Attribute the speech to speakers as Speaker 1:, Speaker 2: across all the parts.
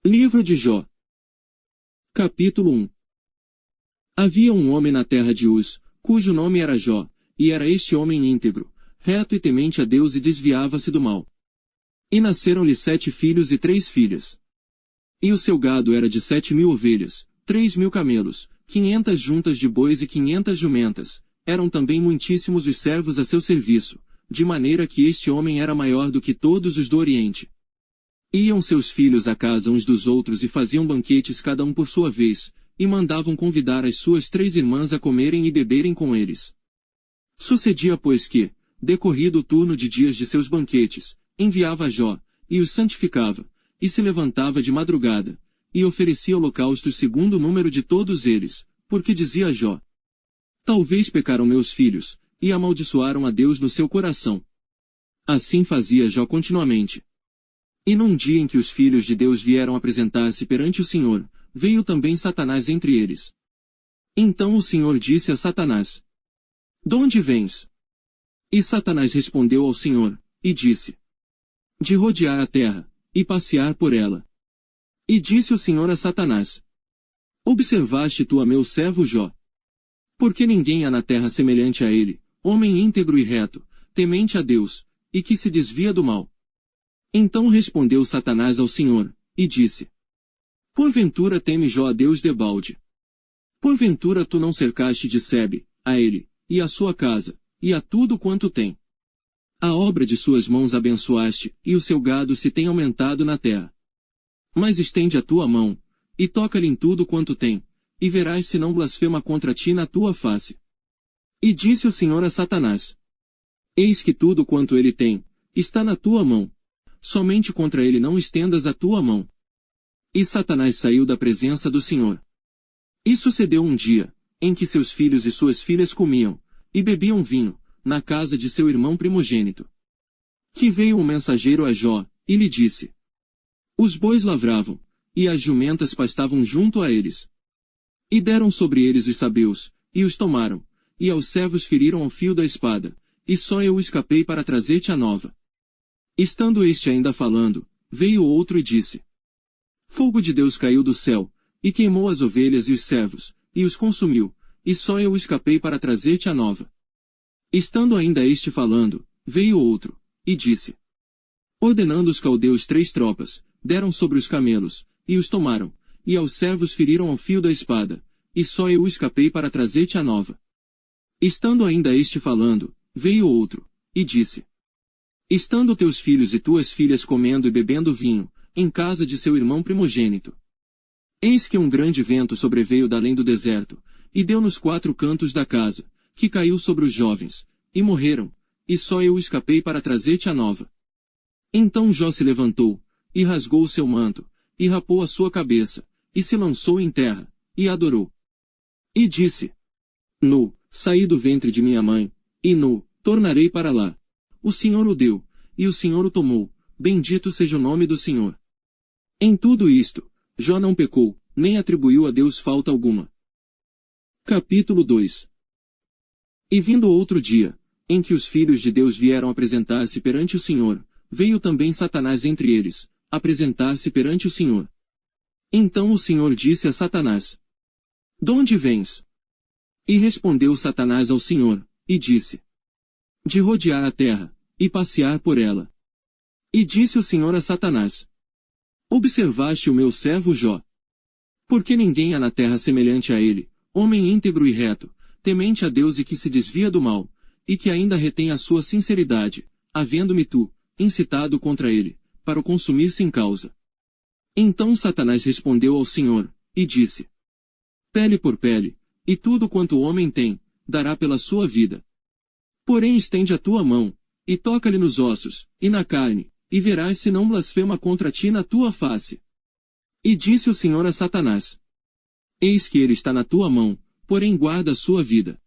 Speaker 1: Livro de Jó. Capítulo 1. Havia um homem na terra de Uz, cujo nome era Jó, e era este homem íntegro, reto e temente a Deus e desviava-se do mal. E nasceram-lhe 7 filhos e 3 filhas. E o seu gado era de 7.000 ovelhas, 3.000 camelos, 500 juntas de bois e 500 jumentas. Eram também muitíssimos os servos a seu serviço, de maneira que este homem era maior do que todos os do Oriente. Iam seus filhos à casa uns dos outros e faziam banquetes cada um por sua vez, e mandavam convidar as suas 3 irmãs a comerem e beberem com eles. Sucedia, pois, que, decorrido o turno de dias de seus banquetes, enviava a Jó, e os santificava, e se levantava de madrugada, e oferecia holocaustos segundo o número de todos eles, porque dizia a Jó: talvez pecaram meus filhos, e amaldiçoaram a Deus no seu coração. Assim fazia Jó continuamente. E num dia em que os filhos de Deus vieram apresentar-se perante o Senhor, veio também Satanás entre eles. Então o Senhor disse a Satanás: d'onde vens? E Satanás respondeu ao Senhor, e disse: de rodear a terra, e passear por ela. E disse o Senhor a Satanás: observaste tu a meu servo Jó? Porque ninguém há na terra semelhante a ele, homem íntegro e reto, temente a Deus, e que se desvia do mal. Então respondeu Satanás ao Senhor, e disse: porventura teme Jó a Deus debalde? Porventura tu não cercaste de Sebe, a ele, e a sua casa, e a tudo quanto tem? A obra de suas mãos abençoaste, e o seu gado se tem aumentado na terra. Mas estende a tua mão, e toca-lhe em tudo quanto tem, e verás se não blasfema contra ti na tua face. E disse o Senhor a Satanás: eis que tudo quanto ele tem, está na tua mão. Somente contra ele não estendas a tua mão. E Satanás saiu da presença do Senhor. E sucedeu um dia, em que seus filhos e suas filhas comiam, e bebiam vinho, na casa de seu irmão primogênito. Que veio um mensageiro a Jó, e lhe disse: os bois lavravam, e as jumentas pastavam junto a eles. E deram sobre eles os sabeus, e os tomaram, e aos servos feriram ao fio da espada, e só eu escapei para trazer-te a nova. Estando este ainda falando, veio outro e disse: fogo de Deus caiu do céu, e queimou as ovelhas e os servos, e os consumiu, e só eu escapei para trazer-te a nova. Estando ainda este falando, veio outro, e disse: ordenando os caldeus 3 tropas, deram sobre os camelos, e os tomaram, e aos servos feriram ao fio da espada, e só eu escapei para trazer-te a nova. Estando ainda este falando, veio outro, e disse: estando teus filhos e tuas filhas comendo e bebendo vinho, em casa de seu irmão primogênito. Eis que um grande vento sobreveio da além do deserto, e deu nos 4 cantos da casa, que caiu sobre os jovens, e morreram, e só eu escapei para trazer-te a nova. Então Jó se levantou, e rasgou o seu manto, e rapou a sua cabeça, e se lançou em terra, e adorou. E disse: nu, saí do ventre de minha mãe, e nu, tornarei para lá. O Senhor o deu, e o Senhor o tomou, bendito seja o nome do Senhor. Em tudo isto, Jó não pecou, nem atribuiu a Deus falta alguma. Capítulo 2. E vindo outro dia, em que os filhos de Deus vieram apresentar-se perante o Senhor, veio também Satanás entre eles, apresentar-se perante o Senhor. Então o Senhor disse a Satanás: d'onde vens? E respondeu Satanás ao Senhor, e disse: de rodear a terra, e passear por ela. E disse o Senhor a Satanás: observaste o meu servo Jó? Porque ninguém há na terra semelhante a ele, homem íntegro e reto, temente a Deus e que se desvia do mal, e que ainda retém a sua sinceridade, havendo-me tu, incitado contra ele, para o consumir sem causa. Então Satanás respondeu ao Senhor, e disse: pele por pele, e tudo quanto o homem tem, dará pela sua vida. Porém estende a tua mão, e toca-lhe nos ossos, e na carne, e verás se não blasfema contra ti na tua face. E disse o Senhor a Satanás: eis que ele está na tua mão, porém guarda a sua vida.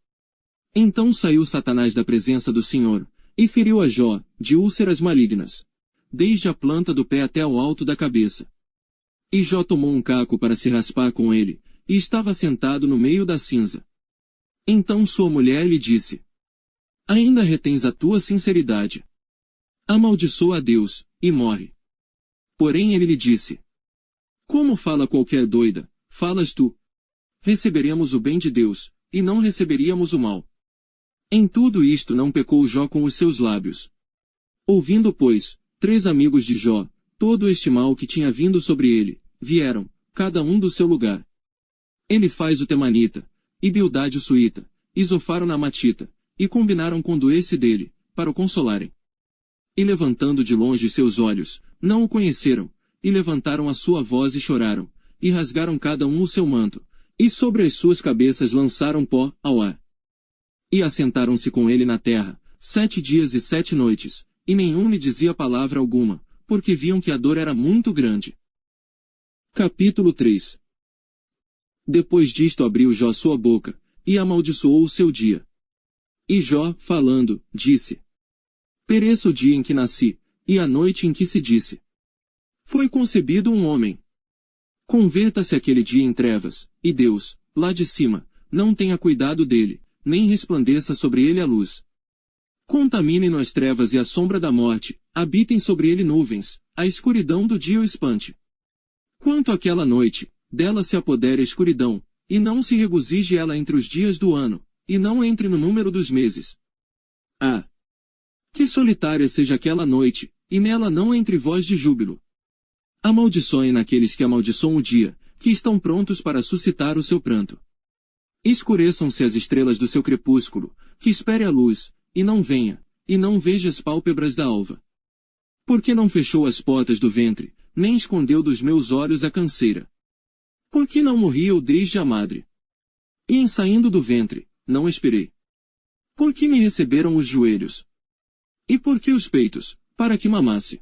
Speaker 1: Então saiu Satanás da presença do Senhor, e feriu a Jó, de úlceras malignas, desde a planta do pé até ao alto da cabeça. E Jó tomou um caco para se raspar com ele, e estava sentado no meio da cinza. Então sua mulher lhe disse: ainda retens a tua sinceridade. Amaldiçoa a Deus, e morre. Porém ele lhe disse: Como fala qualquer doida, falas tu. Receberemos o bem de Deus, e não receberíamos o mal. Em tudo isto não pecou Jó com os seus lábios. Ouvindo, pois, 3 amigos de Jó, todo este mal que tinha vindo sobre ele, vieram, cada um do seu lugar. Elifaz o Temanita, e Bildade o Suíta, e Zofar o Namatita, e combinaram com doer-se dele, para o consolarem. E levantando de longe seus olhos, não o conheceram, e levantaram a sua voz e choraram, e rasgaram cada um o seu manto, e sobre as suas cabeças lançaram pó ao ar. E assentaram-se com ele na terra, 7 dias e 7 noites, e nenhum lhe dizia palavra alguma, porque viam que a dor era muito grande. Capítulo 3. Depois disto abriu Jó sua boca, e amaldiçoou o seu dia. E Jó, falando, disse: Pereça o dia em que nasci, e a noite em que se disse: Foi concebido um homem. Converta-se aquele dia em trevas, e Deus, lá de cima, não tenha cuidado dele, nem resplandeça sobre ele a luz. Contaminem-no as trevas e a sombra da morte, habitem sobre ele nuvens, a escuridão do dia o espante. Quanto àquela noite, dela se apodere a escuridão, e não se regozije ela entre os dias do ano, e não entre no número dos meses. Ah! Que solitária seja aquela noite, e nela não entre voz de júbilo. Amaldiçoem naqueles que amaldiçoam o dia, que estão prontos para suscitar o seu pranto. Escureçam-se as estrelas do seu crepúsculo, que espere a luz, e não venha, e não veja as pálpebras da alva. Porque não fechou as portas do ventre, nem escondeu dos meus olhos a canseira. Porque não morri eu desde a madre. E em saindo do ventre, não esperei. Porque me receberam os joelhos. E por que os peitos, para que mamasse?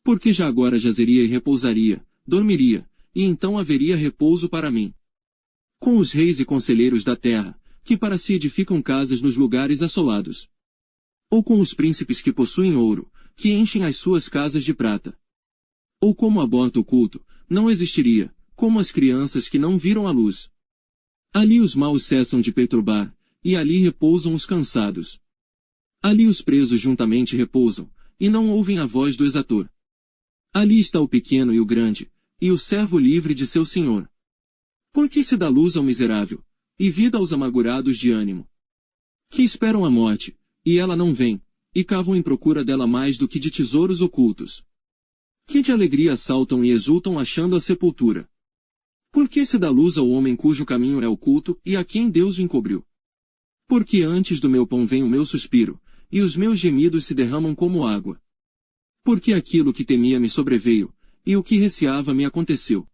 Speaker 1: Porque já agora jazeria e repousaria, dormiria, e então haveria repouso para mim. Com os reis e conselheiros da terra, que para si edificam casas nos lugares assolados. Ou com os príncipes que possuem ouro, que enchem as suas casas de prata. Ou como aborto oculto, não existiria, como as crianças que não viram a luz. Ali os maus cessam de perturbar, e ali repousam os cansados. Ali os presos juntamente repousam, e não ouvem a voz do exator. Ali está o pequeno e o grande, e o servo livre de seu senhor. Porque se dá luz ao miserável, e vida aos amargurados de ânimo. Que esperam a morte, e ela não vem, e cavam em procura dela mais do que de tesouros ocultos. Que de alegria saltam e exultam achando a sepultura. Porque se dá luz ao homem cujo caminho é oculto, e a quem Deus o encobriu. Porque antes do meu pão vem o meu suspiro, e os meus gemidos se derramam como água. Porque aquilo que temia me sobreveio, e o que receava me aconteceu.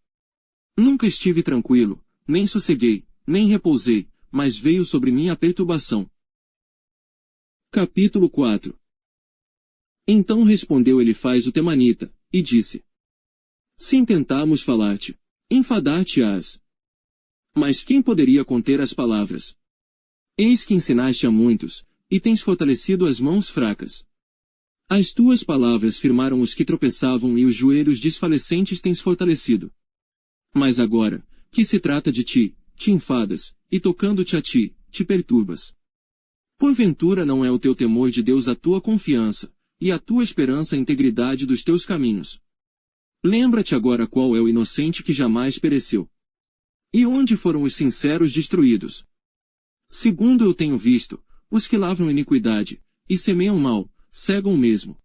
Speaker 1: Nunca estive tranquilo, nem sosseguei, nem repousei, mas veio sobre mim a perturbação. Capítulo 4. Então respondeu Elifaz o Temanita, e disse: Se intentarmos falar-te, enfadar-te-ás. Mas quem poderia conter as palavras? Eis que ensinaste a muitos, e tens fortalecido as mãos fracas. As tuas palavras firmaram os que tropeçavam e os joelhos desfalecentes tens fortalecido. Mas agora, que se trata de ti, te enfadas, e tocando-te a ti, te perturbas. Porventura não é o teu temor de Deus a tua confiança, e a tua esperança a integridade dos teus caminhos. Lembra-te agora qual é o inocente que jamais pereceu. E onde foram os sinceros destruídos? Segundo eu tenho visto, os que lavram iniquidade, e semeiam mal, cegam o mesmo.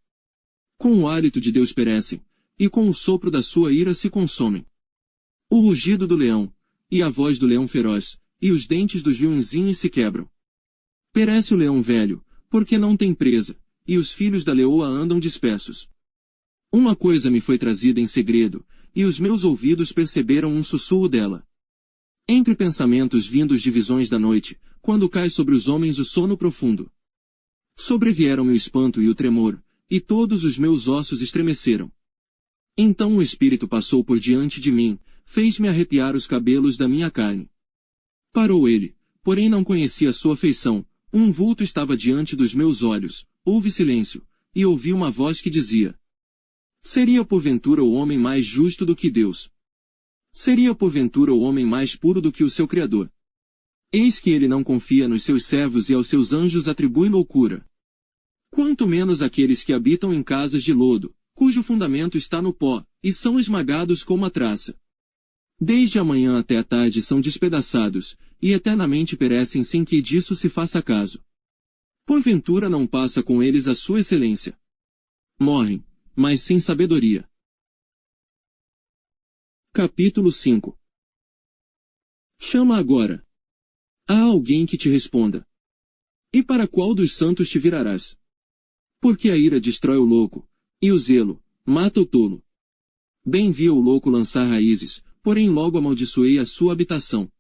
Speaker 1: Com o hálito de Deus perecem, e com o sopro da sua ira se consomem. O rugido do leão, e a voz do leão feroz, e os dentes dos leõezinhos se quebram. Perece o leão velho, porque não tem presa, e os filhos da leoa andam dispersos. Uma coisa me foi trazida em segredo, e os meus ouvidos perceberam um sussurro dela. Entre pensamentos vindos de visões da noite, quando cai sobre os homens o sono profundo. Sobrevieram-me o espanto e o tremor, e todos os meus ossos estremeceram. Então o Espírito passou por diante de mim, fez-me arrepiar os cabelos da minha carne. Parou ele, porém não conhecia sua feição, um vulto estava diante dos meus olhos, houve silêncio, e ouvi uma voz que dizia: Seria porventura o homem mais justo do que Deus? Seria porventura o homem mais puro do que o seu Criador? Eis que ele não confia nos seus servos e aos seus anjos atribui loucura. Quanto menos aqueles que habitam em casas de lodo, cujo fundamento está no pó, e são esmagados como a traça. Desde a manhã até a tarde são despedaçados, e eternamente perecem sem que disso se faça caso. Porventura não passa com eles a sua excelência. Morrem, mas sem sabedoria. Capítulo 5. Chama agora. Há alguém que te responda. E para qual dos santos te virarás? Porque a ira destrói o louco, e o zelo mata o tolo. Bem viu o louco lançar raízes, porém logo amaldiçoei a sua habitação.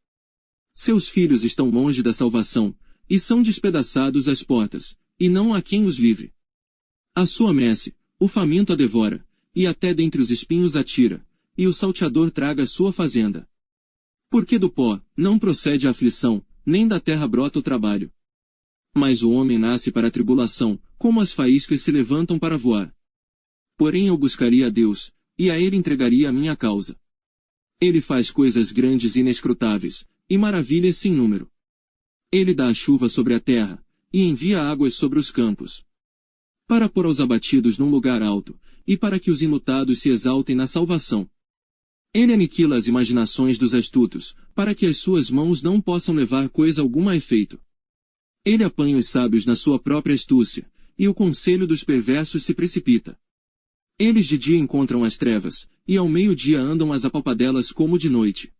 Speaker 1: Seus filhos estão longe da salvação, e são despedaçados às portas, e não há quem os livre. A sua messe, o faminto a devora, e até dentre os espinhos atira, e o salteador traga a sua fazenda. Porque do pó não procede a aflição, nem da terra brota o trabalho. Mas o homem nasce para a tribulação, como as faíscas se levantam para voar. Porém eu buscaria a Deus, e a ele entregaria a minha causa. Ele faz coisas grandes e inescrutáveis, e maravilhas sem número. Ele dá a chuva sobre a terra, e envia águas sobre os campos. Para pôr aos abatidos num lugar alto, e para que os imutados se exaltem na salvação. Ele aniquila as imaginações dos astutos, para que as suas mãos não possam levar coisa alguma a efeito. Ele apanha os sábios na sua própria astúcia, e o conselho dos perversos se precipita. Eles de dia encontram as trevas, e ao meio-dia andam as apalpadelas como de noite.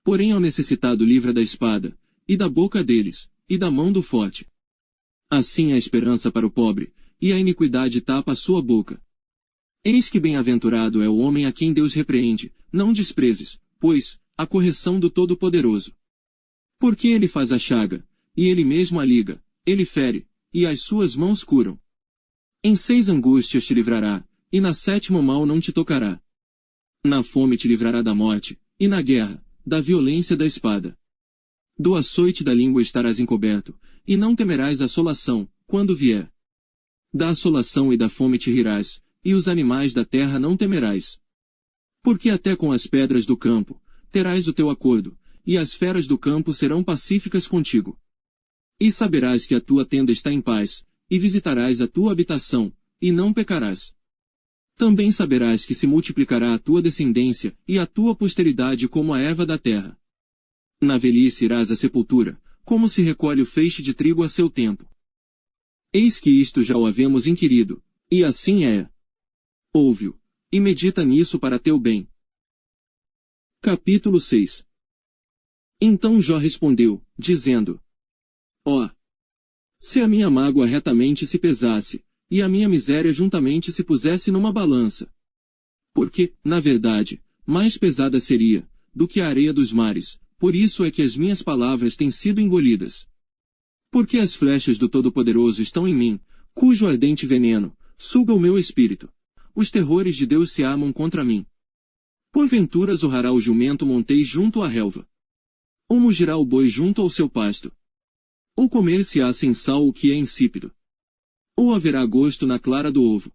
Speaker 1: Porém ao necessitado livra da espada, e da boca deles, e da mão do forte. Assim há esperança para o pobre, e a iniquidade tapa a sua boca. Eis que bem-aventurado é o homem a quem Deus repreende, não desprezes, pois, a correção do Todo-Poderoso. Porque ele faz a chaga, e ele mesmo a liga, ele fere, e as suas mãos curam. Em 6 angústias te livrará, e na 7ª mal não te tocará. Na fome te livrará da morte, e na guerra, da violência da espada. Do açoite da língua estarás encoberto, e não temerás assolação, quando vier. Da assolação e da fome te rirás, e os animais da terra não temerás. Porque até com as pedras do campo, terás o teu acordo, e as feras do campo serão pacíficas contigo. E saberás que a tua tenda está em paz, e visitarás a tua habitação, e não pecarás. Também saberás que se multiplicará a tua descendência, e a tua posteridade como a erva da terra. Na velhice irás à sepultura, como se recolhe o feixe de trigo a seu tempo. Eis que isto já o havemos inquirido, e assim é. Ouve-o, e medita nisso para teu bem. Capítulo 6. Então Jó respondeu, dizendo: Ó! Se a minha mágoa retamente se pesasse, e a minha miséria juntamente se pusesse numa balança. Porque, na verdade, mais pesada seria, do que a areia dos mares, por isso é que as minhas palavras têm sido engolidas. Porque as flechas do Todo-Poderoso estão em mim, cujo ardente veneno suga o meu espírito. Os terrores de Deus se armam contra mim. Porventura zorrará o jumento montês junto à relva. Ou mugirá o boi junto ao seu pasto. Ou comer-se-á sem sal o que é insípido. Ou haverá gosto na clara do ovo.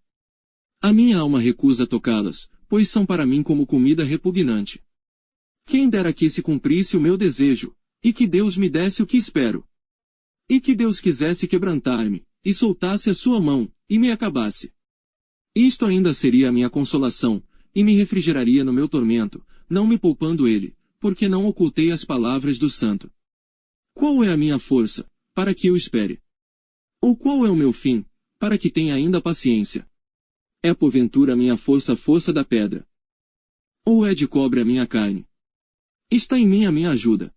Speaker 1: A minha alma recusa tocá-las, pois são para mim como comida repugnante. Quem dera que se cumprisse o meu desejo, e que Deus me desse o que espero. E que Deus quisesse quebrantar-me, e soltasse a sua mão, e me acabasse. Isto ainda seria a minha consolação, e me refrigeraria no meu tormento, não me poupando ele, porque não ocultei as palavras do santo. Qual é a minha força, para que eu espere? Ou qual é o meu fim, para que tenha ainda paciência? É porventura a minha força a força da pedra? Ou é de cobre a minha carne? Está em mim a minha ajuda?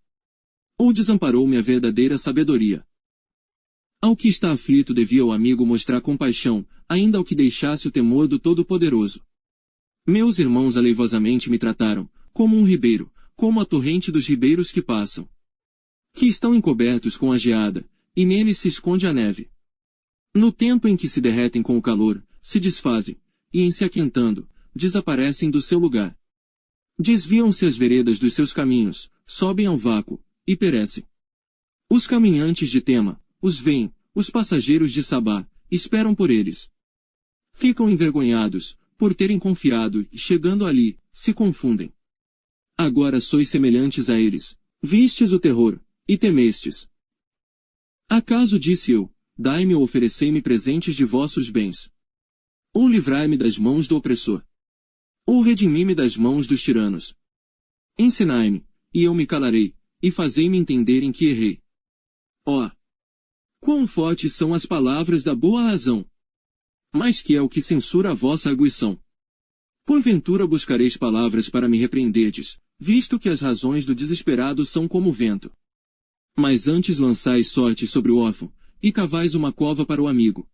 Speaker 1: Ou desamparou-me a verdadeira sabedoria? Ao que está aflito devia o amigo mostrar compaixão, ainda ao que deixasse o temor do Todo-Poderoso. Meus irmãos aleivosamente me trataram, como um ribeiro, como a torrente dos ribeiros que passam. Que estão encobertos com a geada, e neles se esconde a neve. No tempo em que se derretem com o calor, se desfazem, e em se aquentando, desaparecem do seu lugar. Desviam-se as veredas dos seus caminhos, sobem ao vácuo, e perecem. Os caminhantes de Tema, os veem, os passageiros de Sabá, esperam por eles. Ficam envergonhados, por terem confiado, e chegando ali, se confundem. Agora sois semelhantes a eles, vistes o terror, e temestes. Acaso disse eu, dai-me ou oferecei-me presentes de vossos bens? Ou livrai-me das mãos do opressor. Ou redimi-me das mãos dos tiranos. Ensinai-me, e eu me calarei, e fazei-me entender em que errei. Ó! Quão fortes são as palavras da boa razão! Mas que é o que censura a vossa arguição? Porventura buscareis palavras para me repreenderdes, visto que as razões do desesperado são como o vento. Mas antes lançais sorte sobre o órfão, e cavais uma cova para o amigo.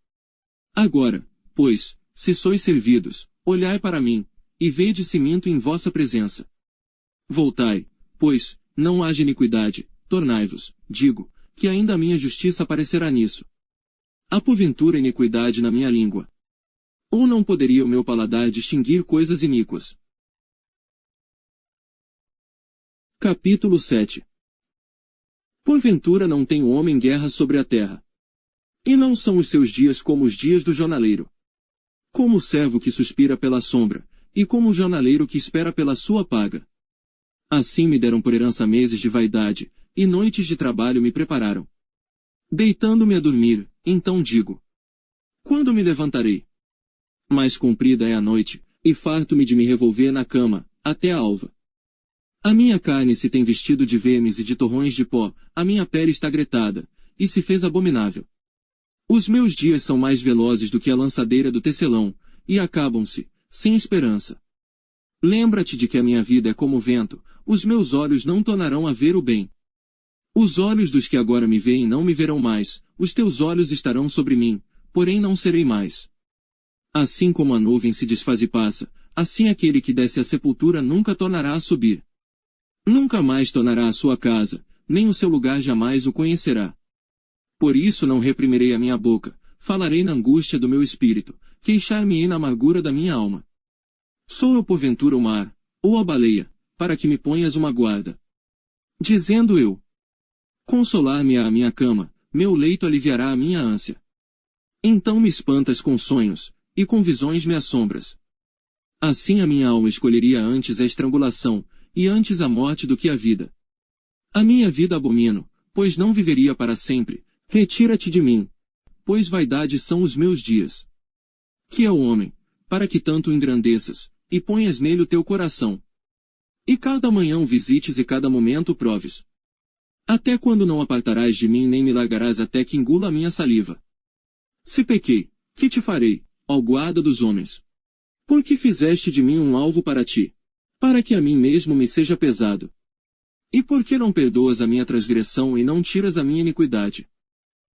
Speaker 1: Agora, pois, se sois servidos, olhai para mim, e vede se minto em vossa presença. Voltai, pois, não haja iniquidade, tornai-vos, digo, que ainda a minha justiça aparecerá nisso. Há porventura iniquidade na minha língua? Ou não poderia o meu paladar distinguir coisas iníquas? Capítulo 7. Porventura não tem o homem guerra sobre a terra. E não são os seus dias como os dias do jornaleiro. Como o servo que suspira pela sombra, e como o jornaleiro que espera pela sua paga. Assim me deram por herança meses de vaidade, e noites de trabalho me prepararam. Deitando-me a dormir, então digo: quando me levantarei? Mais comprida é a noite, e farto-me de me revolver na cama, até a alva. A minha carne se tem vestido de vermes e de torrões de pó, a minha pele está gretada, e se fez abominável. Os meus dias são mais velozes do que a lançadeira do tecelão, e acabam-se, sem esperança. Lembra-te de que a minha vida é como o vento, os meus olhos não tornarão a ver o bem. Os olhos dos que agora me veem não me verão mais, os teus olhos estarão sobre mim, porém não serei mais. Assim como a nuvem se desfaz e passa, assim aquele que desce à sepultura nunca tornará a subir. Nunca mais tornará à sua casa, nem o seu lugar jamais o conhecerá. Por isso não reprimirei a minha boca, falarei na angústia do meu espírito, queixar-me-ei na amargura da minha alma. Sou eu porventura o mar, ou a baleia, para que me ponhas uma guarda? Dizendo eu: consolar-me-á a minha cama, meu leito aliviará a minha ânsia. Então me espantas com sonhos, e com visões me assombras. Assim a minha alma escolheria antes a estrangulação, e antes a morte do que a vida. A minha vida abomino, pois não viveria para sempre, retira-te de mim, pois vaidade são os meus dias. Que é o homem, para que tanto o engrandeças, e ponhas nele o teu coração? E cada manhã o visites e cada momento o proves. Até quando não apartarás de mim nem me largarás até que engula a minha saliva? Se pequei, que te farei, ó guarda dos homens? Por que fizeste de mim um alvo para ti? Para que a mim mesmo me seja pesado. E por que não perdoas a minha transgressão e não tiras a minha iniquidade?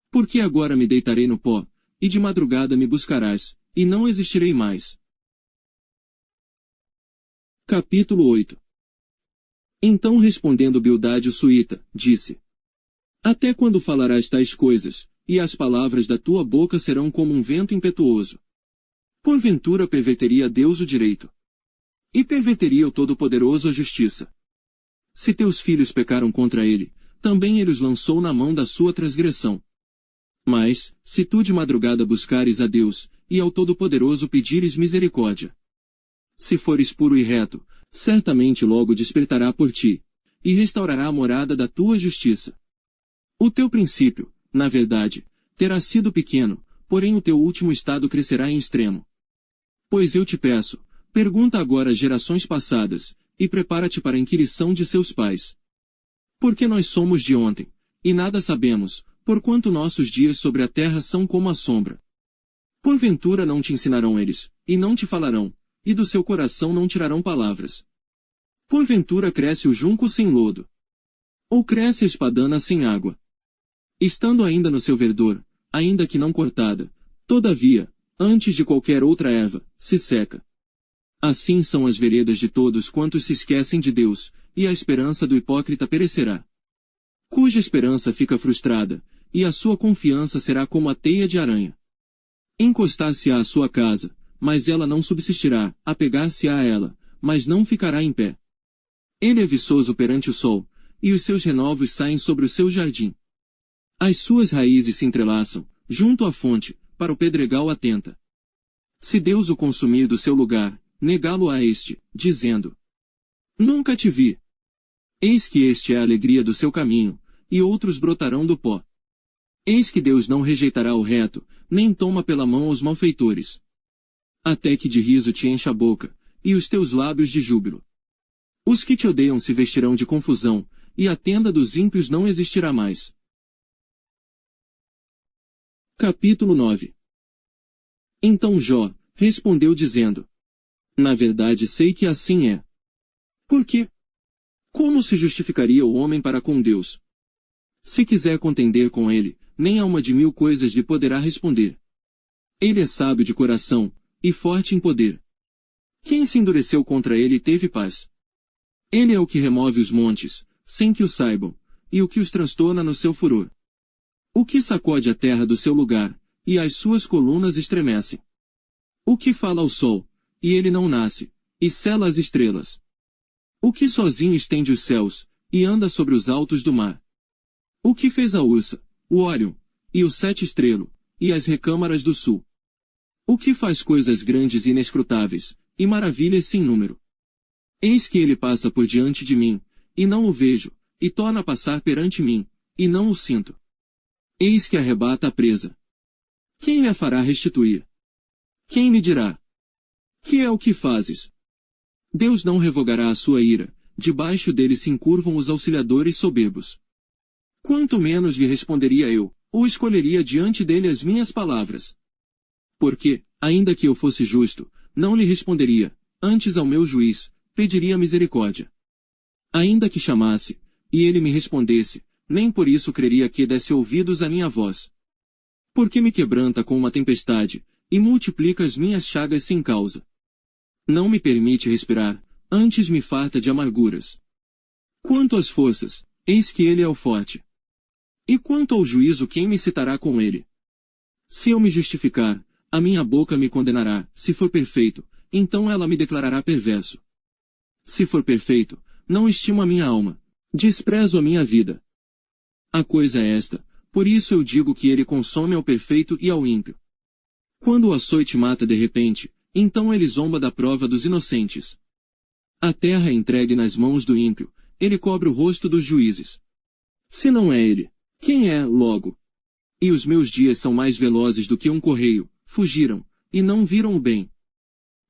Speaker 1: Porque agora me deitarei no pó, e de madrugada me buscarás, e não existirei mais. Capítulo 8. Então respondendo Bildade o suíta, disse: até quando falarás tais coisas, e as palavras da tua boca serão como um vento impetuoso? Porventura perverteria Deus o direito? E perverteria o Todo-Poderoso a justiça? Se teus filhos pecaram contra ele, também ele os lançou na mão da sua transgressão. Mas, se tu de madrugada buscares a Deus, e ao Todo-Poderoso pedires misericórdia, se fores puro e reto, certamente logo despertará por ti, e restaurará a morada da tua justiça. O teu princípio, na verdade, terá sido pequeno, porém o teu último estado crescerá em extremo. Pois eu te peço, pergunta agora às gerações passadas, e prepara-te para a inquirição de seus pais. Porque nós somos de ontem, e nada sabemos, porquanto nossos dias sobre a terra são como a sombra. Porventura não te ensinarão eles, e não te falarão, e do seu coração não tirarão palavras. Porventura cresce o junco sem lodo? Ou cresce a espadana sem água? Estando ainda no seu verdor, ainda que não cortada, todavia, antes de qualquer outra erva, se seca. Assim são as veredas de todos quantos se esquecem de Deus, e a esperança do hipócrita perecerá. Cuja esperança fica frustrada, e a sua confiança será como a teia de aranha. Encostar-se-á à sua casa, mas ela não subsistirá, apegar-se-á a ela, mas não ficará em pé. Ele é viçoso perante o sol, e os seus renovos saem sobre o seu jardim. As suas raízes se entrelaçam, junto à fonte, para o pedregal atenta. Se Deus o consumir do seu lugar, negá-lo-á este, dizendo: nunca te vi. Eis que este é a alegria do seu caminho, e outros brotarão do pó. Eis que Deus não rejeitará o reto, nem toma pela mão os malfeitores. até que de riso te encha a boca, e os teus lábios de júbilo. Os que te odeiam se vestirão de confusão, e a tenda dos ímpios não existirá mais. Capítulo 9. Então Jó respondeu dizendo: Na verdade sei que assim é. Por quê? Como se justificaria o homem para com Deus? Se quiser contender com ele, nem a uma de 1000 coisas lhe poderá responder. Ele é sábio de coração, e forte em poder. Quem se endureceu contra ele teve paz. Ele é o que remove os montes, sem que o saibam, e o que os transtorna no seu furor. O que sacode a terra do seu lugar, e as suas colunas estremecem. O que fala ao sol, e ele não nasce, e sela as estrelas. O que sozinho estende os céus, e anda sobre os altos do mar. O que fez a Ursa, o Órion, e o Sete Estrelo, e as recâmaras do sul. O que faz coisas grandes e inescrutáveis, e maravilhas sem número. Eis que ele passa por diante de mim, e não o vejo, e torna a passar perante mim, e não o sinto. Eis que arrebata a presa. Quem me a fará restituir? Quem me dirá: que é o que fazes? Deus não revogará a sua ira, debaixo dele se encurvam os auxiliadores soberbos. Quanto menos lhe responderia eu, ou escolheria diante dele as minhas palavras. Porque, ainda que eu fosse justo, não lhe responderia, antes ao meu juiz, pediria misericórdia. Ainda que chamasse, e ele me respondesse, nem por isso creria que desse ouvidos à minha voz. Porque me quebranta com uma tempestade, e multiplica as minhas chagas sem causa. Não me permite respirar, antes me farta de amarguras. Quanto às forças, eis que ele é o forte. E quanto ao juízo, quem me citará com ele? Se eu me justificar, a minha boca me condenará, se for perfeito, então ela me declarará perverso. Se for perfeito, não estimo a minha alma, desprezo a minha vida. A coisa é esta, por isso eu digo que ele consome ao perfeito e ao ímpio. Quando o açoite mata de repente, então ele zomba da prova dos inocentes. A terra é entregue nas mãos do ímpio, ele cobre o rosto dos juízes. Se não é ele, quem é, logo? E os meus dias são mais velozes do que um correio, fugiram, e não viram o bem.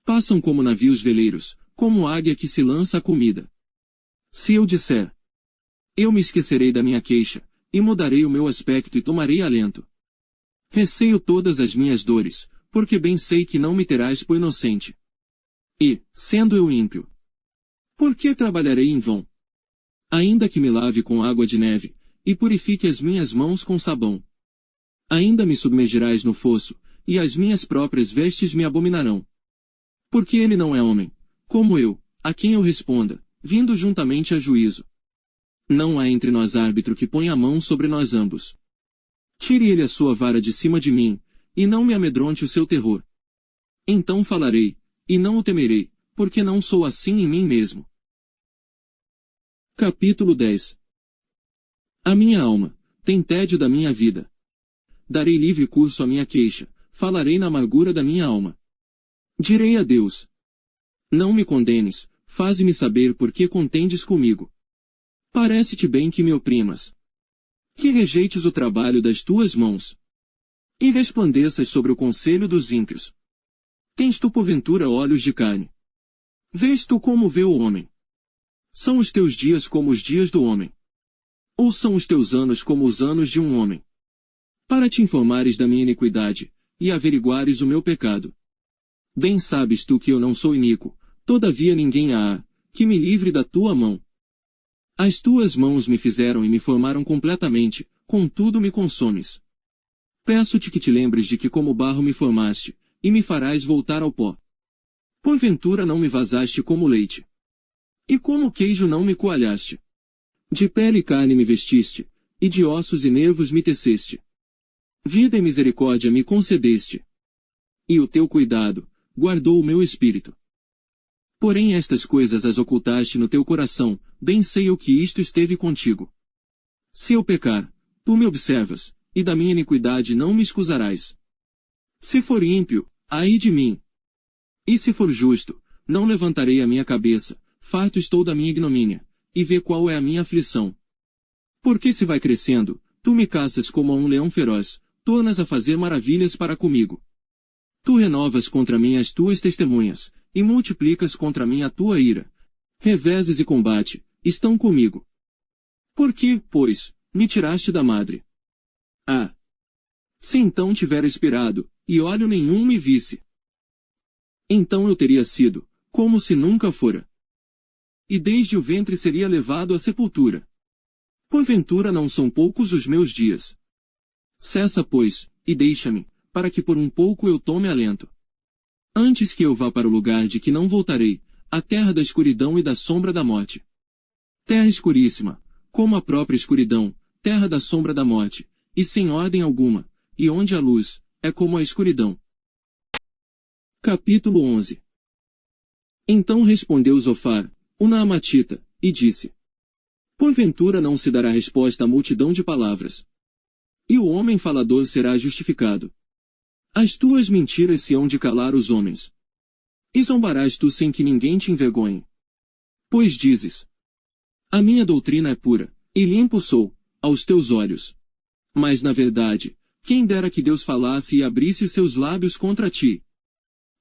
Speaker 1: Passam como navios veleiros, como águia que se lança à comida. Se eu disser: eu me esquecerei da minha queixa, e mudarei o meu aspecto e tomarei alento. Receio todas as minhas dores, porque bem sei que não me terás por inocente. E, sendo eu ímpio, por que trabalharei em vão? Ainda que me lave com água de neve, e purifique as minhas mãos com sabão. Ainda me submergirás no fosso, e as minhas próprias vestes me abominarão. Porque ele não é homem, como eu, a quem eu responda, vindo juntamente a juízo. Não há entre nós árbitro que ponha a mão sobre nós ambos. Tire ele a sua vara de cima de mim, e não me amedronte o seu terror. Então falarei, e não o temerei, porque não sou assim em mim mesmo. Capítulo 10. A minha alma tem tédio da minha vida. Darei livre curso à minha queixa, falarei na amargura da minha alma. Direi a Deus: não me condenes, faze-me saber por que contendes comigo. Parece-te bem que me oprimas. Que rejeites o trabalho das tuas mãos. E resplandeças sobre o conselho dos ímpios. Tens tu porventura olhos de carne? Vês tu como vê o homem? São os teus dias como os dias do homem? Ou são os teus anos como os anos de um homem? Para te informares da minha iniquidade, e averiguares o meu pecado. Bem sabes tu que eu não sou iníquo, todavia ninguém há, que me livre da tua mão. As tuas mãos me fizeram e me formaram completamente, contudo me consomes. Peço-te que te lembres de que como barro me formaste, e me farás voltar ao pó. Porventura não me vazaste como leite. E como queijo não me coalhaste. De pele e carne me vestiste, e de ossos e nervos me teceste. Vida e misericórdia me concedeste. E o teu cuidado guardou o meu espírito. Porém estas coisas as ocultaste no teu coração, bem sei eu que isto esteve contigo. Se eu pecar, tu me observas, e da minha iniquidade não me excusarás. Se for ímpio, ai de mim. E se for justo, não levantarei a minha cabeça, farto estou da minha ignomínia, e vê qual é a minha aflição. Porque se vai crescendo, tu me caças como a um leão feroz, tornas a fazer maravilhas para comigo. Tu renovas contra mim as tuas testemunhas, e multiplicas contra mim a tua ira. Reveses e combate estão comigo. Por que, pois, me tiraste da madre? Ah! Se então tivera expirado, e olho nenhum me visse, então eu teria sido, como se nunca fora. E desde o ventre seria levado à sepultura. Porventura não são poucos os meus dias. Cessa, pois, e deixa-me, para que por um pouco eu tome alento. Antes que eu vá para o lugar de que não voltarei, a terra da escuridão e da sombra da morte. Terra escuríssima, como a própria escuridão, terra da sombra da morte, e sem ordem alguma, e onde a luz é como a escuridão. Capítulo 11. Então respondeu Zofar, o Naamatita, e disse: Porventura não se dará resposta à multidão de palavras. E o homem falador será justificado. As tuas mentiras se hão de calar os homens. E zombarás tu sem que ninguém te envergonhe. Pois dizes: A minha doutrina é pura, e limpo sou, aos teus olhos. Mas na verdade, quem dera que Deus falasse e abrisse os seus lábios contra ti,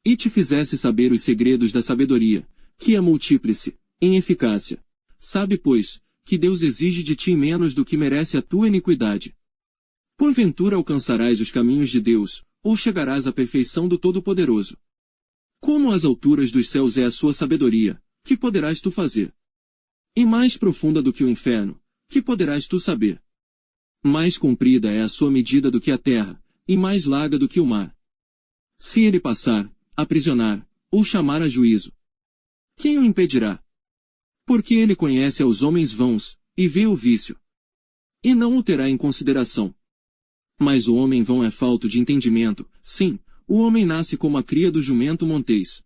Speaker 1: e te fizesse saber os segredos da sabedoria, que é multíplice, em eficácia. Sabe, pois, que Deus exige de ti menos do que merece a tua iniquidade. Porventura alcançarás os caminhos de Deus, ou chegarás à perfeição do Todo-Poderoso. Como as alturas dos céus é a sua sabedoria, que poderás tu fazer? E mais profunda do que o inferno, que poderás tu saber? Mais comprida é a sua medida do que a terra, e mais larga do que o mar. Se ele passar, aprisionar, ou chamar a juízo, quem o impedirá? Porque ele conhece aos homens vãos, e vê o vício, e não o terá em consideração. Mas o homem vão é falto de entendimento, sim, o homem nasce como a cria do jumento montês.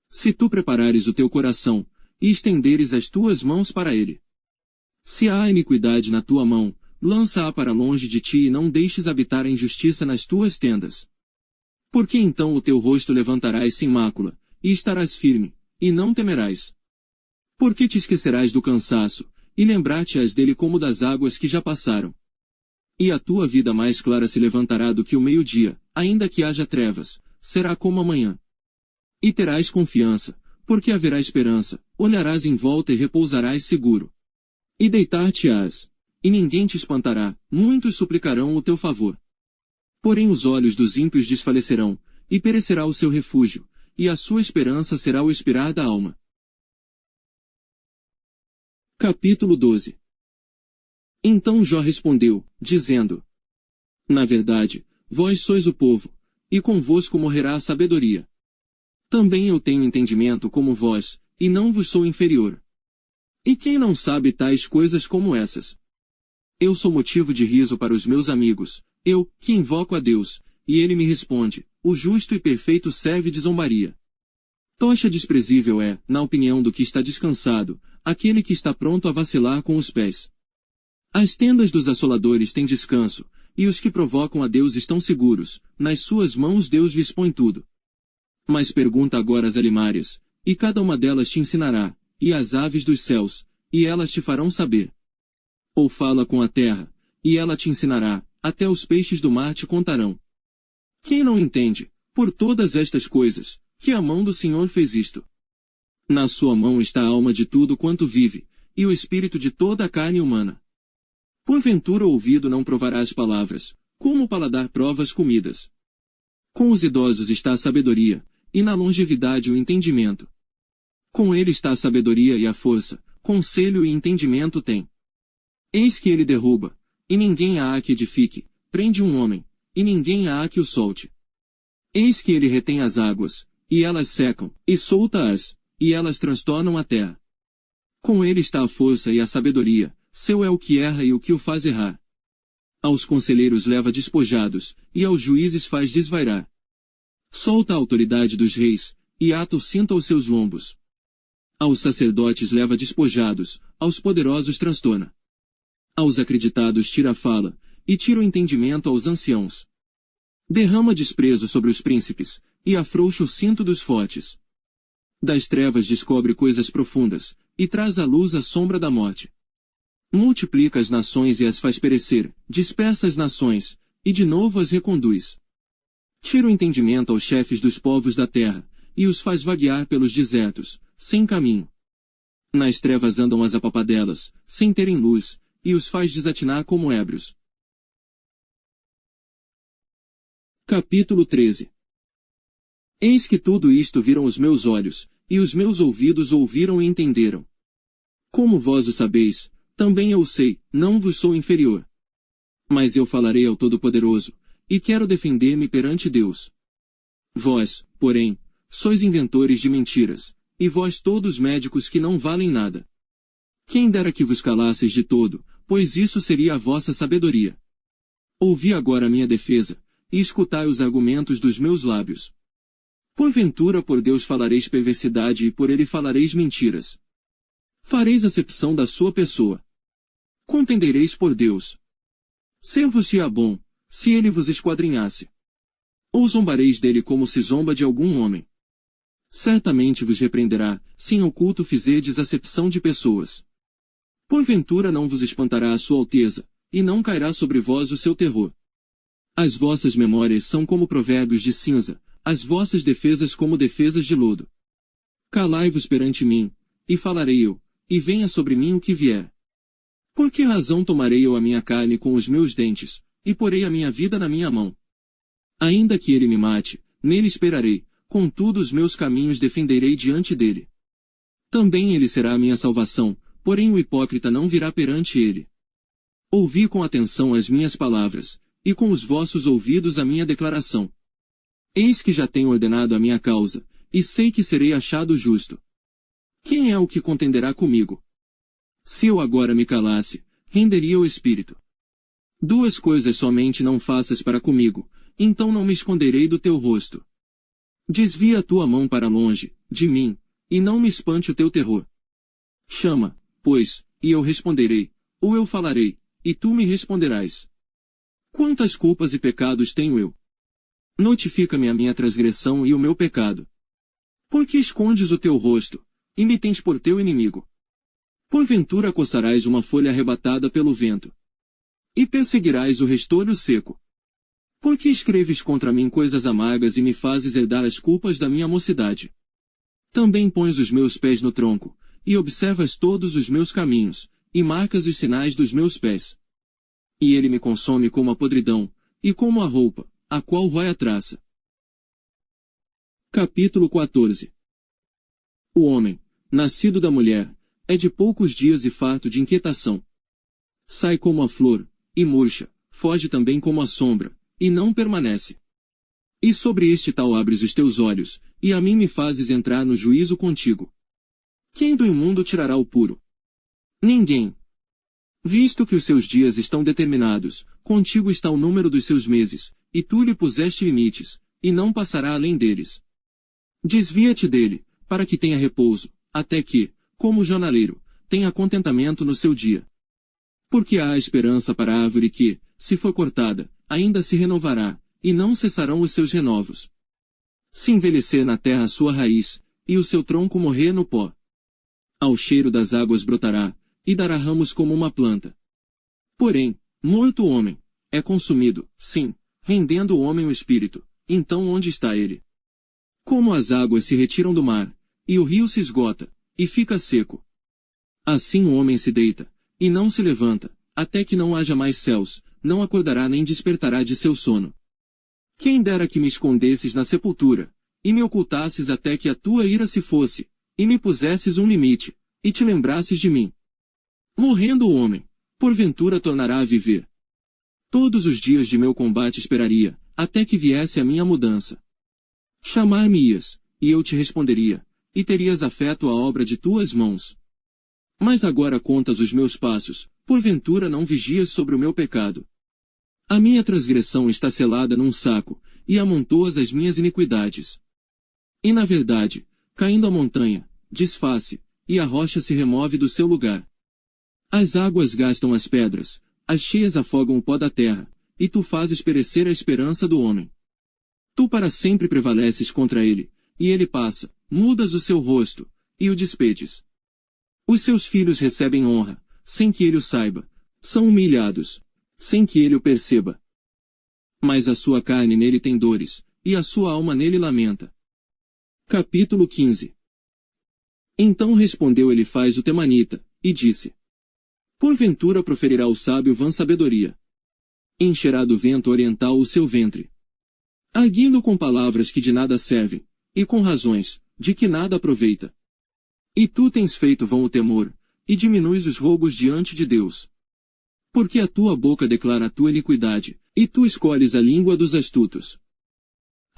Speaker 1: Se tu preparares o teu coração, e estenderes as tuas mãos para ele. Se há iniquidade na tua mão, lança-a para longe de ti e não deixes habitar a injustiça nas tuas tendas. Porque então o teu rosto levantarás sem mácula, e estarás firme, e não temerás. Porque te esquecerás do cansaço, e lembrar-te-ás dele como das águas que já passaram. E a tua vida mais clara se levantará do que o meio-dia, ainda que haja trevas, será como a manhã. E terás confiança, porque haverá esperança, olharás em volta e repousarás seguro. E deitar-te-ás, e ninguém te espantará, muitos suplicarão o teu favor. Porém os olhos dos ímpios desfalecerão, e perecerá o seu refúgio, e a sua esperança será o expirar da alma. Capítulo 12. Então Jó respondeu, dizendo: Na verdade, vós sois o povo, e convosco morrerá a sabedoria. Também eu tenho entendimento como vós, e não vos sou inferior. E quem não sabe tais coisas como essas? Eu sou motivo de riso para os meus amigos, eu, que invoco a Deus, e ele me responde, o justo e perfeito serve de zombaria. Tocha desprezível é, na opinião do que está descansado, aquele que está pronto a vacilar com os pés. As tendas dos assoladores têm descanso, e os que provocam a Deus estão seguros, nas suas mãos Deus lhes põe tudo. Mas pergunta agora às alimárias, e cada uma delas te ensinará, e às aves dos céus, e elas te farão saber. Ou fala com a terra, e ela te ensinará, até os peixes do mar te contarão. Quem não entende, por todas estas coisas, que a mão do Senhor fez isto? Na sua mão está a alma de tudo quanto vive, e o espírito de toda a carne humana. Porventura o ouvido não provará as palavras, como o paladar prova as comidas. Com os idosos está a sabedoria, e na longevidade o entendimento. Com ele está a sabedoria e a força, conselho e entendimento tem. Eis que ele derruba, e ninguém há que edifique, prende um homem, e ninguém há que o solte. Eis que ele retém as águas, e elas secam, e solta-as, e elas transtornam a terra. Com ele está a força e a sabedoria, seu é o que erra e o que o faz errar. Aos conselheiros leva despojados, e aos juízes faz desvairar. Solta a autoridade dos reis, e ata o cinto aos seus lombos. Aos sacerdotes leva despojados, aos poderosos transtorna. Aos acreditados tira a fala, e tira o entendimento aos anciãos. Derrama desprezo sobre os príncipes, e afrouxa o cinto dos fortes. Das trevas descobre coisas profundas, e traz à luz a sombra da morte. Multiplica as nações e as faz perecer, dispersa as nações, e de novo as reconduz. Tira o entendimento aos chefes dos povos da terra, e os faz vaguear pelos desertos, sem caminho. Nas trevas andam as apapadelas, sem terem luz, e os faz desatinar como ébrios. Capítulo 13. Eis que tudo isto viram os meus olhos, e os meus ouvidos ouviram e entenderam. Como vós o sabeis, também eu o sei, não vos sou inferior. Mas eu falarei ao Todo-Poderoso, e quero defender-me perante Deus. Vós, porém, sois inventores de mentiras, e vós todos médicos que não valem nada. Quem dera que vos calasseis de todo, pois isso seria a vossa sabedoria. Ouvi agora a minha defesa, e escutai os argumentos dos meus lábios. Porventura por Deus falareis perversidade e por ele falareis mentiras. Fareis acepção da sua pessoa. Contendereis por Deus. Ser-vos-ia bom, se ele vos esquadrinhasse. Ou zombareis dele como se zomba de algum homem. Certamente vos repreenderá, se em oculto fizerdes acepção de pessoas. Porventura não vos espantará a sua alteza, e não cairá sobre vós o seu terror. As vossas memórias são como provérbios de cinza, as vossas defesas como defesas de lodo. Calai-vos perante mim, e falarei eu, e venha sobre mim o que vier. Por que razão tomarei eu a minha carne com os meus dentes, e porei a minha vida na minha mão? Ainda que ele me mate, nele esperarei, contudo os meus caminhos defenderei diante dele. Também ele será a minha salvação, porém o hipócrita não virá perante ele. Ouvi com atenção as minhas palavras, e com os vossos ouvidos a minha declaração. Eis que já tenho ordenado a minha causa, e sei que serei achado justo. Quem é o que contenderá comigo? Se eu agora me calasse, renderia o espírito. Duas coisas somente não faças para comigo, então não me esconderei do teu rosto. Desvia a tua mão para longe, de mim, e não me espante o teu terror. Chama, pois, e eu responderei, ou eu falarei, e tu me responderás. Quantas culpas e pecados tenho eu? Notifica-me a minha transgressão e o meu pecado. Por que escondes o teu rosto, e me tens por teu inimigo? Porventura coçarás uma folha arrebatada pelo vento. E perseguirás o restolho seco. Por que escreves contra mim coisas amargas e me fazes herdar as culpas da minha mocidade? Também pões os meus pés no tronco, e observas todos os meus caminhos, e marcas os sinais dos meus pés. E ele me consome como a podridão, e como a roupa, a qual rói a traça. Capítulo 14. O homem, nascido da mulher, é de poucos dias e farto de inquietação. Sai como a flor, e murcha, foge também como a sombra, e não permanece. E sobre este tal abres os teus olhos, e a mim me fazes entrar no juízo contigo. Quem do imundo tirará o puro? Ninguém. Visto que os seus dias estão determinados, contigo está o número dos seus meses, e tu lhe puseste limites, e não passará além deles. Desvia-te dele, para que tenha repouso, até que, como o jornaleiro, tenha contentamento no seu dia. Porque há esperança para a árvore que, se for cortada, ainda se renovará, e não cessarão os seus renovos. Se envelhecer na terra a sua raiz, e o seu tronco morrer no pó. Ao cheiro das águas brotará, e dará ramos como uma planta. Porém, morto o homem, é consumido, sim, rendendo o homem o espírito, então onde está ele? Como as águas se retiram do mar, e o rio se esgota, e fica seco. Assim o homem se deita, e não se levanta, até que não haja mais céus, não acordará nem despertará de seu sono. Quem dera que me escondesses na sepultura, e me ocultasses até que a tua ira se fosse, e me pusesses um limite, e te lembrasses de mim. Morrendo o homem, porventura tornará a viver. Todos os dias de meu combate esperaria, até que viesse a minha mudança. Chamar-me-ias, e eu te responderia, e terias afeto à obra de tuas mãos. Mas agora contas os meus passos, porventura não vigias sobre o meu pecado. A minha transgressão está selada num saco, e amontoas as minhas iniquidades. E na verdade, caindo a montanha, desfaz-se, e a rocha se remove do seu lugar. As águas gastam as pedras, as cheias afogam o pó da terra, e tu fazes perecer a esperança do homem. Tu para sempre prevaleces contra ele, e ele passa, mudas o seu rosto, e o despedes. Os seus filhos recebem honra, sem que ele o saiba, são humilhados, sem que ele o perceba. Mas a sua carne nele tem dores, e a sua alma nele lamenta. Capítulo 15. Então respondeu Elifaz o temanita, e disse: Porventura proferirá o sábio vã sabedoria. Encherá do vento oriental o seu ventre. Arguindo com palavras que de nada servem, e com razões, de que nada aproveita. E tu tens feito vão o temor, e diminuis os rogos diante de Deus. Porque a tua boca declara a tua iniquidade, e tu escolhes a língua dos astutos.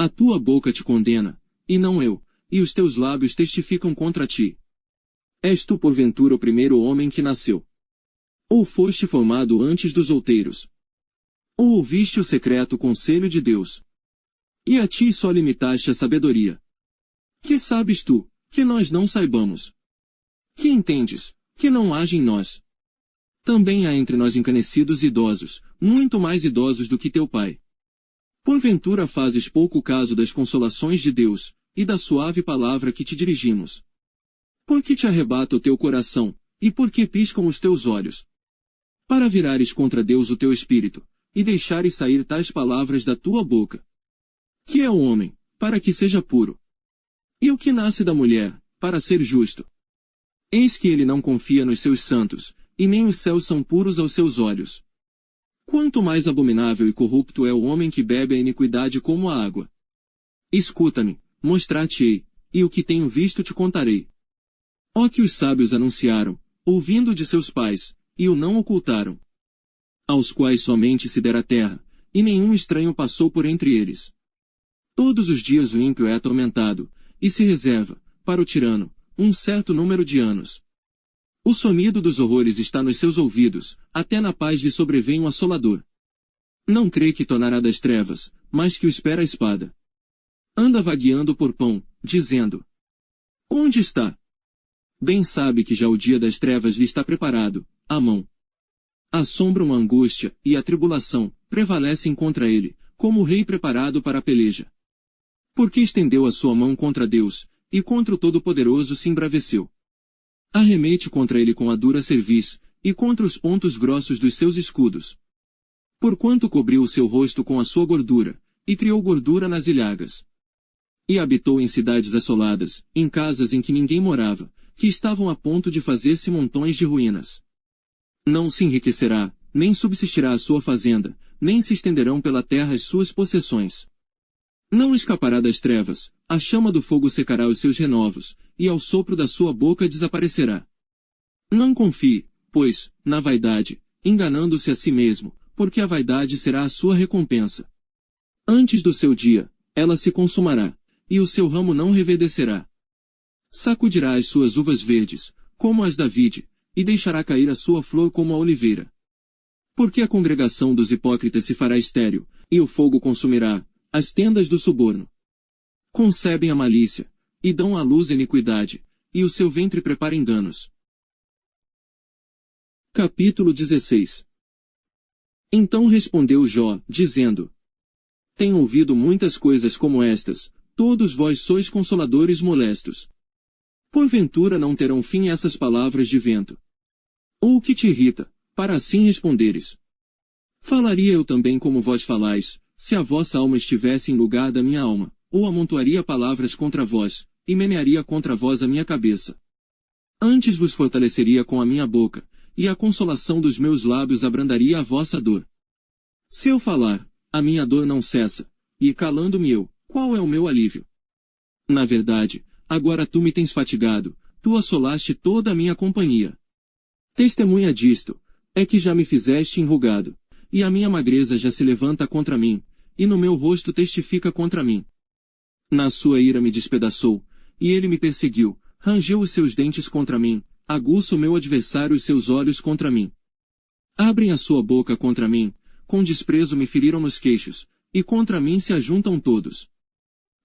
Speaker 1: A tua boca te condena, e não eu, e os teus lábios testificam contra ti. És tu porventura o primeiro homem que nasceu? Ou foste formado antes dos outeiros? Ou ouviste o secreto conselho de Deus? E a ti só limitaste a sabedoria. Que sabes tu, que nós não saibamos? Que entendes, que não haja em nós? Também há entre nós encanecidos e idosos, muito mais idosos do que teu pai. Porventura fazes pouco caso das consolações de Deus, e da suave palavra que te dirigimos. Por que te arrebata o teu coração, e por que piscam os teus olhos? Para virares contra Deus o teu espírito, e deixares sair tais palavras da tua boca. Que é o homem, para que seja puro? E o que nasce da mulher, para ser justo? Eis que ele não confia nos seus santos, e nem os céus são puros aos seus olhos. Quanto mais abominável e corrupto é o homem que bebe a iniquidade como a água. Escuta-me, mostrar-te-ei, e o que tenho visto te contarei. Ó que os sábios anunciaram, ouvindo de seus pais, e o não ocultaram. Aos quais somente se dera terra, e nenhum estranho passou por entre eles. Todos os dias o ímpio é atormentado, e se reserva, para o tirano, um certo número de anos. O sonido dos horrores está nos seus ouvidos, até na paz lhe sobrevém um assolador. Não crê que tornará das trevas, mas que o espera a espada. Anda vagueando por pão, dizendo: Onde está? Bem sabe que já o dia das trevas lhe está preparado, à mão. A sombra, uma angústia, e a tribulação, prevalecem contra ele, como o rei preparado para a peleja. Porque estendeu a sua mão contra Deus, e contra o Todo-Poderoso se embraveceu. Arremete contra ele com a dura cerviz, e contra os pontos grossos dos seus escudos. Porquanto cobriu o seu rosto com a sua gordura, e criou gordura nas ilhagas. E habitou em cidades assoladas, em casas em que ninguém morava, que estavam a ponto de fazer-se montões de ruínas. Não se enriquecerá, nem subsistirá a sua fazenda, nem se estenderão pela terra as suas possessões. Não escapará das trevas, a chama do fogo secará os seus renovos, e ao sopro da sua boca desaparecerá. Não confie, pois, na vaidade, enganando-se a si mesmo, porque a vaidade será a sua recompensa. Antes do seu dia, ela se consumará, e o seu ramo não reverdecerá. Sacudirá as suas uvas verdes, como as da vide, e deixará cair a sua flor como a oliveira. Porque a congregação dos hipócritas se fará estéril, e o fogo consumirá as tendas do suborno. Concebem a malícia, e dão à luz a iniquidade, e o seu ventre prepara enganos. Capítulo 16. Então respondeu Jó, dizendo: Tenho ouvido muitas coisas como estas, todos vós sois consoladores molestos. Porventura não terão fim essas palavras de vento? Ou o que te irrita, para assim responderes? Falaria eu também como vós falais, se a vossa alma estivesse em lugar da minha alma, ou amontoaria palavras contra vós, e menearia contra vós a minha cabeça. Antes vos fortaleceria com a minha boca, e a consolação dos meus lábios abrandaria a vossa dor. Se eu falar, a minha dor não cessa, e calando-me eu, qual é o meu alívio? Na verdade, agora tu me tens fatigado, tu assolaste toda a minha companhia. Testemunha disto, é que já me fizeste enrugado, e a minha magreza já se levanta contra mim, e no meu rosto testifica contra mim. Na sua ira me despedaçou, e ele me perseguiu, rangeu os seus dentes contra mim, aguça o meu adversário os seus olhos contra mim. Abrem a sua boca contra mim, com desprezo me feriram nos queixos, e contra mim se ajuntam todos.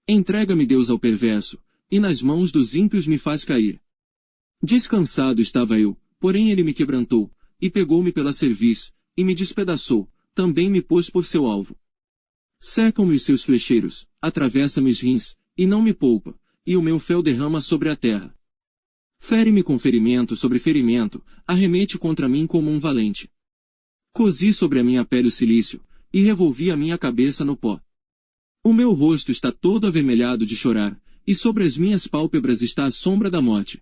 Speaker 1: Entrega-me Deus ao perverso, e nas mãos dos ímpios me faz cair. Descansado estava eu, porém ele me quebrantou, e pegou-me pela cerviz, e me despedaçou, também me pôs por seu alvo. Secam-me os seus flecheiros, atravessa-me os rins, e não me poupa, e o meu fel derrama sobre a terra. Fere-me com ferimento sobre ferimento, arremete contra mim como um valente. Cozi sobre a minha pele o cilício, e revolvi a minha cabeça no pó. O meu rosto está todo avermelhado de chorar, e sobre as minhas pálpebras está a sombra da morte.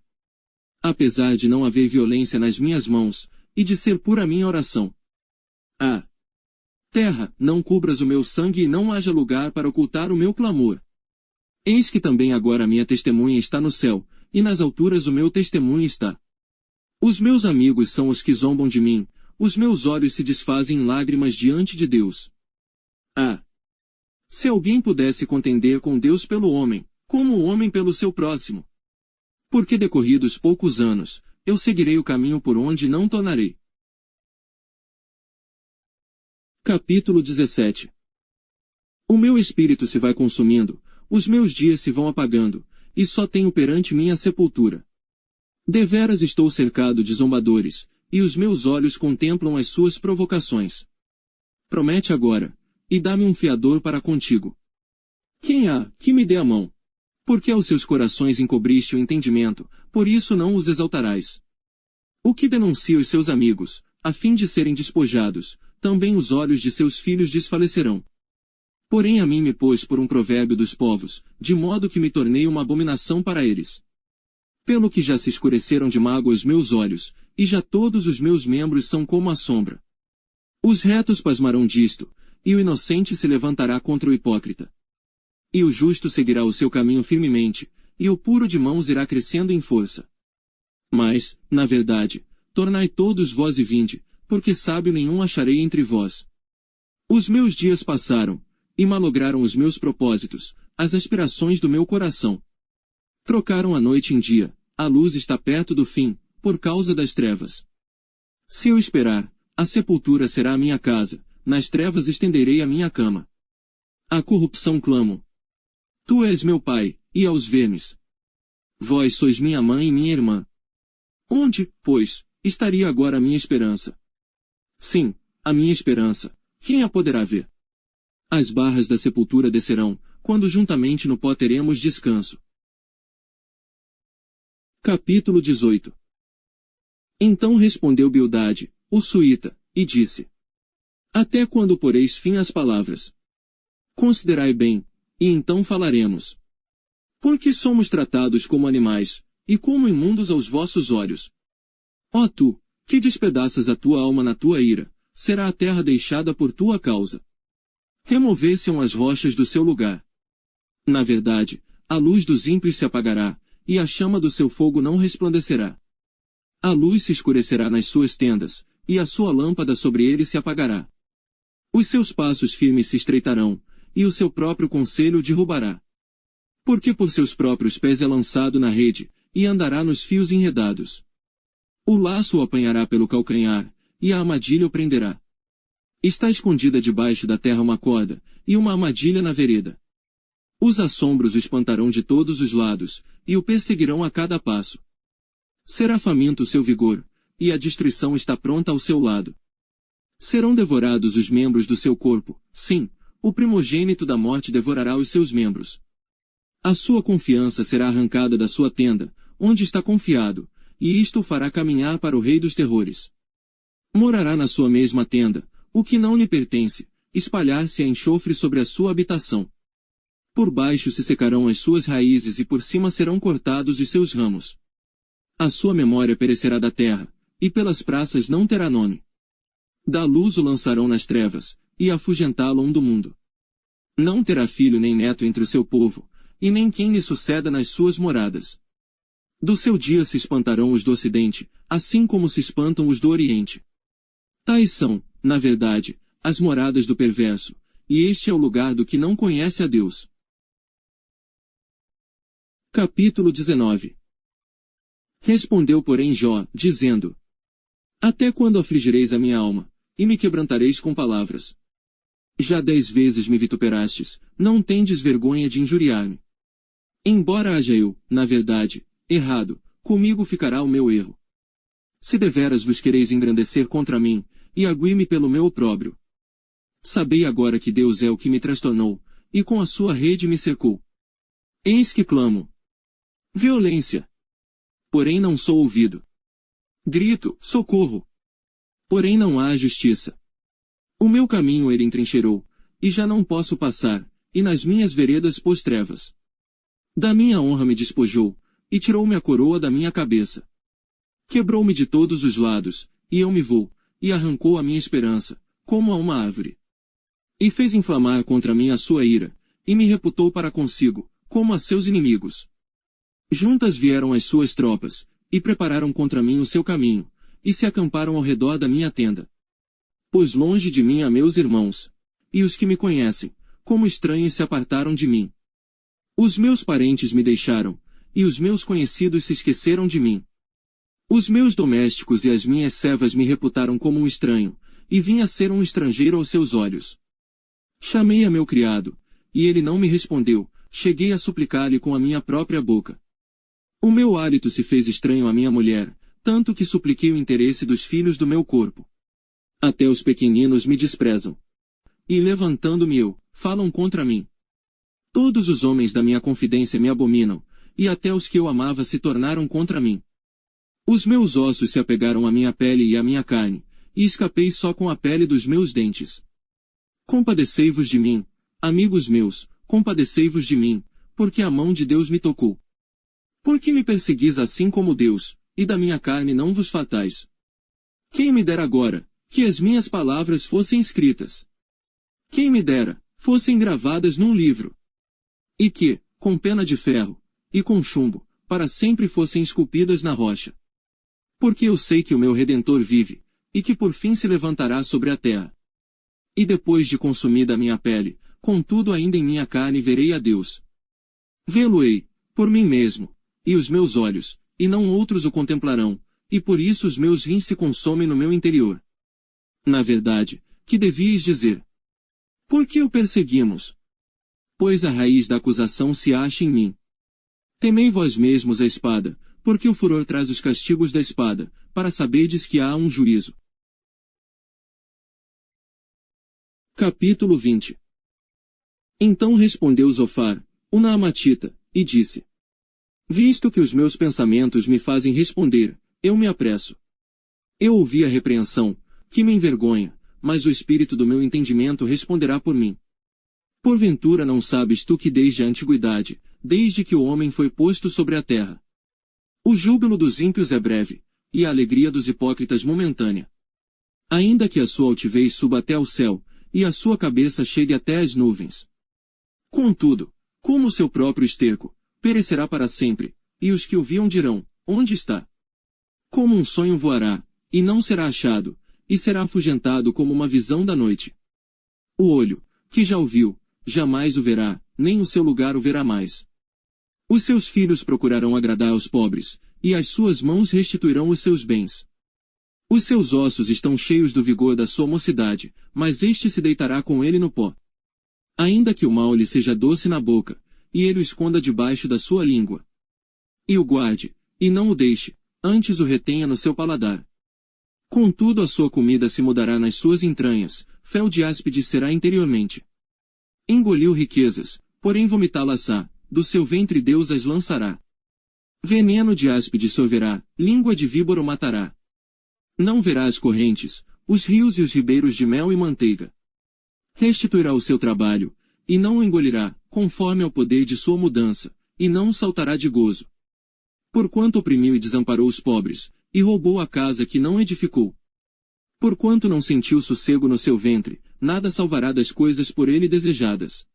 Speaker 1: Apesar de não haver violência nas minhas mãos, e de ser pura minha oração. Ah! Terra, não cubras o meu sangue e não haja lugar para ocultar o meu clamor. Eis que também agora a minha testemunha está no céu, e nas alturas o meu testemunho está. Os meus amigos são os que zombam de mim, os meus olhos se desfazem em lágrimas diante de Deus. Ah! Se alguém pudesse contender com Deus pelo homem, como o homem pelo seu próximo. Porque decorridos poucos anos, eu seguirei o caminho por onde não tornarei. Capítulo 17. O meu espírito se vai consumindo, os meus dias se vão apagando, e só tenho perante mim a sepultura. Deveras estou cercado de zombadores, e os meus olhos contemplam as suas provocações. Promete agora, e dá-me um fiador para contigo. Quem há, que me dê a mão? Porque aos seus corações encobriste o entendimento, por isso não os exaltarás. O que denuncia os seus amigos, a fim de serem despojados, também os olhos de seus filhos desfalecerão. Porém a mim me pôs por um provérbio dos povos, de modo que me tornei uma abominação para eles. Pelo que já se escureceram de mágoa os meus olhos, e já todos os meus membros são como a sombra. Os retos pasmarão disto, e o inocente se levantará contra o hipócrita. E o justo seguirá o seu caminho firmemente, e o puro de mãos irá crescendo em força. Mas, na verdade, tornai todos vós e vinde, porque sábio nenhum acharei entre vós. Os meus dias passaram, e malograram os meus propósitos, as aspirações do meu coração. Trocaram a noite em dia, a luz está perto do fim, por causa das trevas. Se eu esperar, a sepultura será a minha casa, nas trevas estenderei a minha cama. A corrupção clamo. Tu és meu pai, e aos vermes. Vós sois minha mãe e minha irmã. Onde, pois, estaria agora a minha esperança? Sim, a minha esperança, quem a poderá ver? As barras da sepultura descerão, quando juntamente no pó teremos descanso. Capítulo 18. Então respondeu Bildade, o suíta, e disse: Até quando poreis fim às palavras? Considerai bem, e então falaremos. Porque somos tratados como animais, e como imundos aos vossos olhos. Ó tu, que despedaças a tua alma na tua ira, será a terra deixada por tua causa. Remover-se-ão as rochas do seu lugar. Na verdade, a luz dos ímpios se apagará, e a chama do seu fogo não resplandecerá. A luz se escurecerá nas suas tendas, e a sua lâmpada sobre ele se apagará. Os seus passos firmes se estreitarão, e o seu próprio conselho derrubará. Porque por seus próprios pés é lançado na rede, e andará nos fios enredados. O laço o apanhará pelo calcanhar, e a armadilha o prenderá. Está escondida debaixo da terra uma corda, e uma armadilha na vereda. Os assombros o espantarão de todos os lados, e o perseguirão a cada passo. Será faminto o seu vigor, e a destruição está pronta ao seu lado. Serão devorados os membros do seu corpo, sim, o primogênito da morte devorará os seus membros. A sua confiança será arrancada da sua tenda, onde está confiado, e isto o fará caminhar para o rei dos terrores. Morará na sua mesma tenda, o que não lhe pertence, espalhar-se a enxofre sobre a sua habitação. Por baixo se secarão as suas raízes e por cima serão cortados os seus ramos. A sua memória perecerá da terra, e pelas praças não terá nome. Da luz o lançarão nas trevas, e afugentá-lo do mundo. Não terá filho nem neto entre o seu povo, e nem quem lhe suceda nas suas moradas. Do seu dia se espantarão os do ocidente, assim como se espantam os do oriente. Tais são, na verdade, as moradas do perverso, e este é o lugar do que não conhece a Deus. Capítulo 19. Respondeu porém Jó, dizendo: Até quando afligireis a minha alma, e me quebrantareis com palavras? Já 10 vezes me vituperastes, não tendes vergonha de injuriar-me. Embora haja eu, na verdade, errado, comigo ficará o meu erro. Se deveras vos quereis engrandecer contra mim, e arguir-me pelo meu opróbrio. Sabei agora que Deus é o que me transtornou, e com a sua rede me cercou. Eis que clamo. Violência. Porém não sou ouvido. Grito, socorro. Porém não há justiça. O meu caminho ele entrincheirou, e já não posso passar, e nas minhas veredas pôs trevas. Da minha honra me despojou, e tirou-me a coroa da minha cabeça. Quebrou-me de todos os lados, e eu me vou, e arrancou a minha esperança, como a uma árvore. E fez inflamar contra mim a sua ira, e me reputou para consigo, como a seus inimigos. Juntas vieram as suas tropas, e prepararam contra mim o seu caminho, e se acamparam ao redor da minha tenda. Pôs longe de mim a meus irmãos, e os que me conhecem, como estranhos se apartaram de mim. Os meus parentes me deixaram, e os meus conhecidos se esqueceram de mim. Os meus domésticos e as minhas servas me reputaram como um estranho, e vim a ser um estrangeiro aos seus olhos. Chamei a meu criado, e ele não me respondeu, cheguei a suplicar-lhe com a minha própria boca. O meu hálito se fez estranho à minha mulher, tanto que supliquei o interesse dos filhos do meu corpo. Até os pequeninos me desprezam. E levantando-me eu, falam contra mim. Todos os homens da minha confidência me abominam, e até os que eu amava se tornaram contra mim. Os meus ossos se apegaram à minha pele e à minha carne, e escapei só com a pele dos meus dentes. Compadecei-vos de mim, amigos meus, compadecei-vos de mim, porque a mão de Deus me tocou. Por que me perseguis assim como Deus, e da minha carne não vos fatais? Quem me dera agora, que as minhas palavras fossem escritas? Quem me dera, fossem gravadas num livro? E que, com pena de ferro, e com chumbo, para sempre fossem esculpidas na rocha. Porque eu sei que o meu Redentor vive, e que por fim se levantará sobre a terra. E depois de consumida a minha pele, contudo ainda em minha carne verei a Deus. Vê-lo-ei, por mim mesmo, e os meus olhos, e não outros o contemplarão, e por isso os meus rins se consomem no meu interior. Na verdade, que devíeis dizer? Por que o perseguimos? Pois a raiz da acusação se acha em mim. Temei vós mesmos a espada, porque o furor traz os castigos da espada, para saberdes que há um juízo. Capítulo 20. Então respondeu Zofar, o Naamatita, e disse: Visto que os meus pensamentos me fazem responder, eu me apresso. Eu ouvi a repreensão, que me envergonha, mas o espírito do meu entendimento responderá por mim. Porventura não sabes tu que desde a antiguidade, desde que o homem foi posto sobre a terra, o júbilo dos ímpios é breve, e a alegria dos hipócritas momentânea. Ainda que a sua altivez suba até o céu, e a sua cabeça chegue até as nuvens. Contudo, como o seu próprio esterco, perecerá para sempre, e os que o viam dirão, onde está? Como um sonho voará, e não será achado, e será afugentado como uma visão da noite. O olho, que já o viu, jamais o verá, nem o seu lugar o verá mais. Os seus filhos procurarão agradar aos pobres, e as suas mãos restituirão os seus bens. Os seus ossos estão cheios do vigor da sua mocidade, mas este se deitará com ele no pó. Ainda que o mal lhe seja doce na boca, e ele o esconda debaixo da sua língua. E o guarde, e não o deixe, antes o retenha no seu paladar. Contudo a sua comida se mudará nas suas entranhas, fel de áspide será interiormente. Engoliu riquezas, porém vomitá-las-á, do seu ventre Deus as lançará. Veneno de áspide sorverá, língua de víbora o matará. Não verá as correntes, os rios e os ribeiros de mel e manteiga. Restituirá o seu trabalho, e não o engolirá, conforme ao poder de sua mudança, e não saltará de gozo. Porquanto oprimiu e desamparou os pobres, e roubou a casa que não edificou. Porquanto não sentiu sossego no seu ventre, nada salvará das coisas por ele desejadas.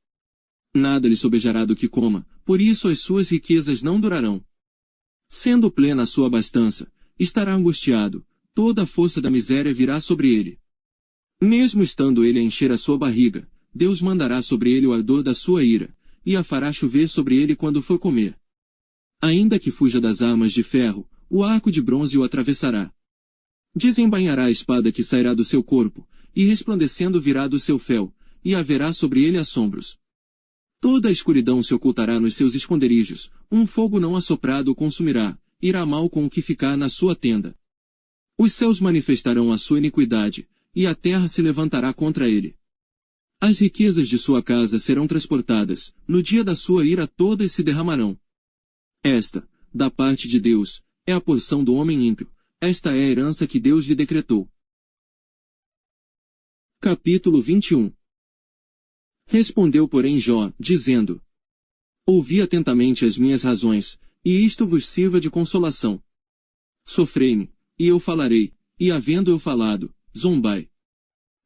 Speaker 1: Nada lhe sobejará do que coma, por isso as suas riquezas não durarão. Sendo plena a sua abastança, estará angustiado, toda a força da miséria virá sobre ele. Mesmo estando ele a encher a sua barriga, Deus mandará sobre ele o ardor da sua ira, e a fará chover sobre ele quando for comer. Ainda que fuja das armas de ferro, o arco de bronze o atravessará. Desembainhará a espada que sairá do seu corpo, e resplandecendo virá do seu fel, e haverá sobre ele assombros. Toda a escuridão se ocultará nos seus esconderijos, um fogo não assoprado o consumirá, irá mal com o que ficar na sua tenda. Os céus manifestarão a sua iniquidade, e a terra se levantará contra ele. As riquezas de sua casa serão transportadas, no dia da sua ira todas se derramarão. Esta, da parte de Deus, é a porção do homem ímpio, esta é a herança que Deus lhe decretou. Capítulo 21. Respondeu porém Jó, dizendo: Ouvi atentamente as minhas razões, e isto vos sirva de consolação. Sofrei-me, e eu falarei, e havendo eu falado, zombai.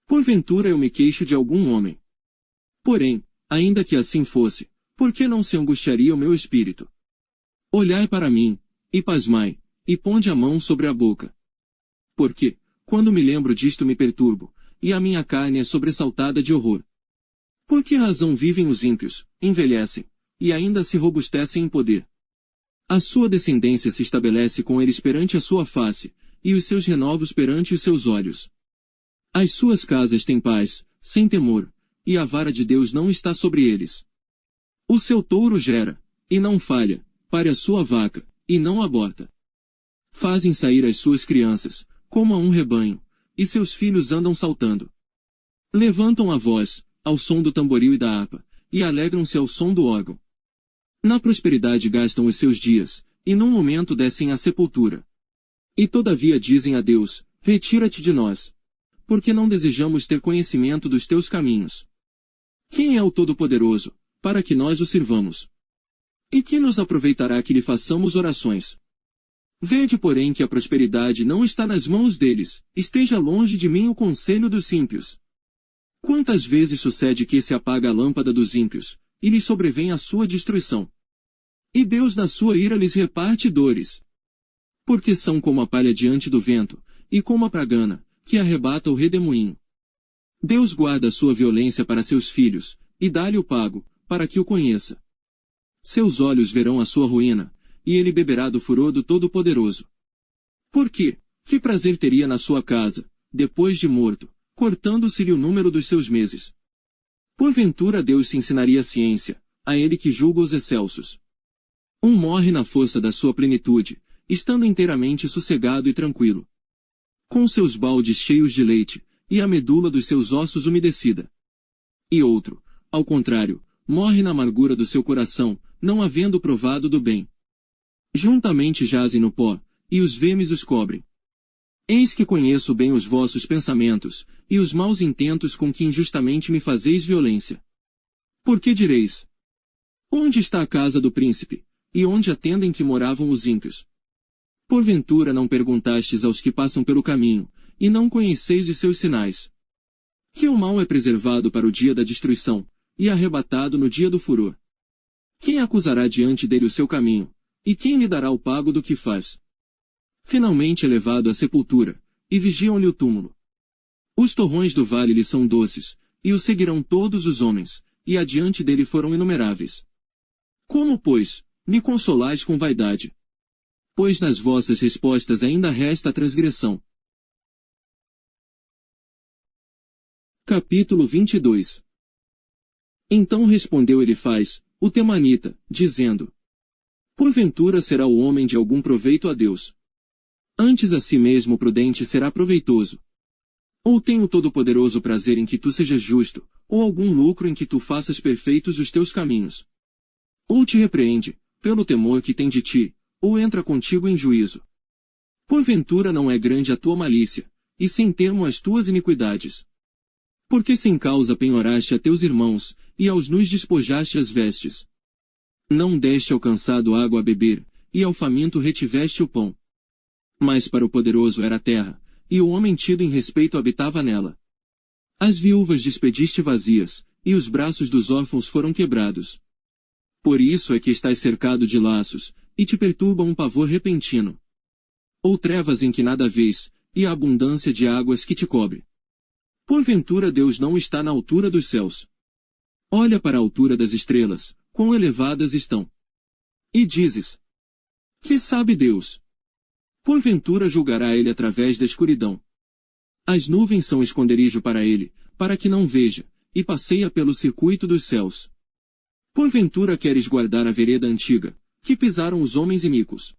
Speaker 1: Porventura eu me queixo de algum homem. Porém, ainda que assim fosse, por que não se angustiaria o meu espírito? Olhai para mim, e pasmai, e ponde a mão sobre a boca. Porque, quando me lembro disto me perturbo, e a minha carne é sobressaltada de horror. Por que razão vivem os ímpios, envelhecem, e ainda se robustecem em poder? A sua descendência se estabelece com eles perante a sua face, e os seus renovos perante os seus olhos. As suas casas têm paz, sem temor, e a vara de Deus não está sobre eles. O seu touro gera, e não falha, pare a sua vaca, e não aborta. Fazem sair as suas crianças, como a um rebanho, e seus filhos andam saltando. Levantam a voz, ao som do tamboril e da harpa, e alegram-se ao som do órgão. Na prosperidade gastam os seus dias, e num momento descem à sepultura. E todavia dizem a Deus, retira-te de nós. Porque não desejamos ter conhecimento dos teus caminhos. Quem é o Todo-Poderoso, para que nós o sirvamos? E que nos aproveitará que lhe façamos orações? Vede, porém, que a prosperidade não está nas mãos deles, esteja longe de mim o conselho dos ímpios. Quantas vezes sucede que se apaga a lâmpada dos ímpios, e lhes sobrevém a sua destruição? E Deus na sua ira lhes reparte dores. Porque são como a palha diante do vento, e como a pragana, que arrebata o redemoinho. Deus guarda a sua violência para seus filhos, e dá-lhe o pago, para que o conheça. Seus olhos verão a sua ruína, e ele beberá do furor do Todo-Poderoso. Por quê? Que prazer teria na sua casa, depois de morto, cortando-se-lhe o número dos seus meses? Porventura Deus se ensinaria ciência, a ele que julga os excelsos. Um morre na força da sua plenitude, estando inteiramente sossegado e tranquilo. Com seus baldes cheios de leite, e a medula dos seus ossos umedecida. E outro, ao contrário, morre na amargura do seu coração, não havendo provado do bem. Juntamente jazem no pó, e os vermes os cobrem. Eis que conheço bem os vossos pensamentos, e os maus intentos com que injustamente me fazeis violência. Por que direis? Onde está a casa do príncipe, e onde a tenda em que moravam os ímpios? Porventura não perguntastes aos que passam pelo caminho, e não conheceis os seus sinais? Que o mal é preservado para o dia da destruição, e arrebatado no dia do furor. Quem acusará diante dele o seu caminho, e quem lhe dará o pago do que faz? Finalmente é levado à sepultura, e vigiam-lhe o túmulo. Os torrões do vale lhe são doces, e o seguirão todos os homens, e adiante dele foram inumeráveis. Como, pois, me consolais com vaidade? Pois nas vossas respostas ainda resta a transgressão. Capítulo 22. Então respondeu Elifaz, o temanita, dizendo: Porventura será o homem de algum proveito a Deus? Antes a si mesmo prudente será proveitoso. Ou tem o Todo-Poderoso prazer em que tu sejas justo, ou algum lucro em que tu faças perfeitos os teus caminhos? Ou te repreende, pelo temor que tem de ti, ou entra contigo em juízo? Porventura não é grande a tua malícia, e sem termo as tuas iniquidades? Porque sem causa penhoraste a teus irmãos, e aos nus despojaste as vestes. Não deste ao cansado água a beber, e ao faminto retiveste o pão. Mas para o poderoso era a terra, e o homem tido em respeito habitava nela. As viúvas despediste vazias, e os braços dos órfãos foram quebrados. Por isso é que estás cercado de laços, e te perturba um pavor repentino. Ou trevas em que nada vês, e a abundância de águas que te cobre. Porventura Deus não está na altura dos céus. Olha para a altura das estrelas, quão elevadas estão. E dizes: que sabe Deus? Porventura julgará ele através da escuridão. As nuvens são esconderijo para ele, para que não veja, e passeia pelo circuito dos céus. Porventura queres guardar a vereda antiga, que pisaram os homens iníquos.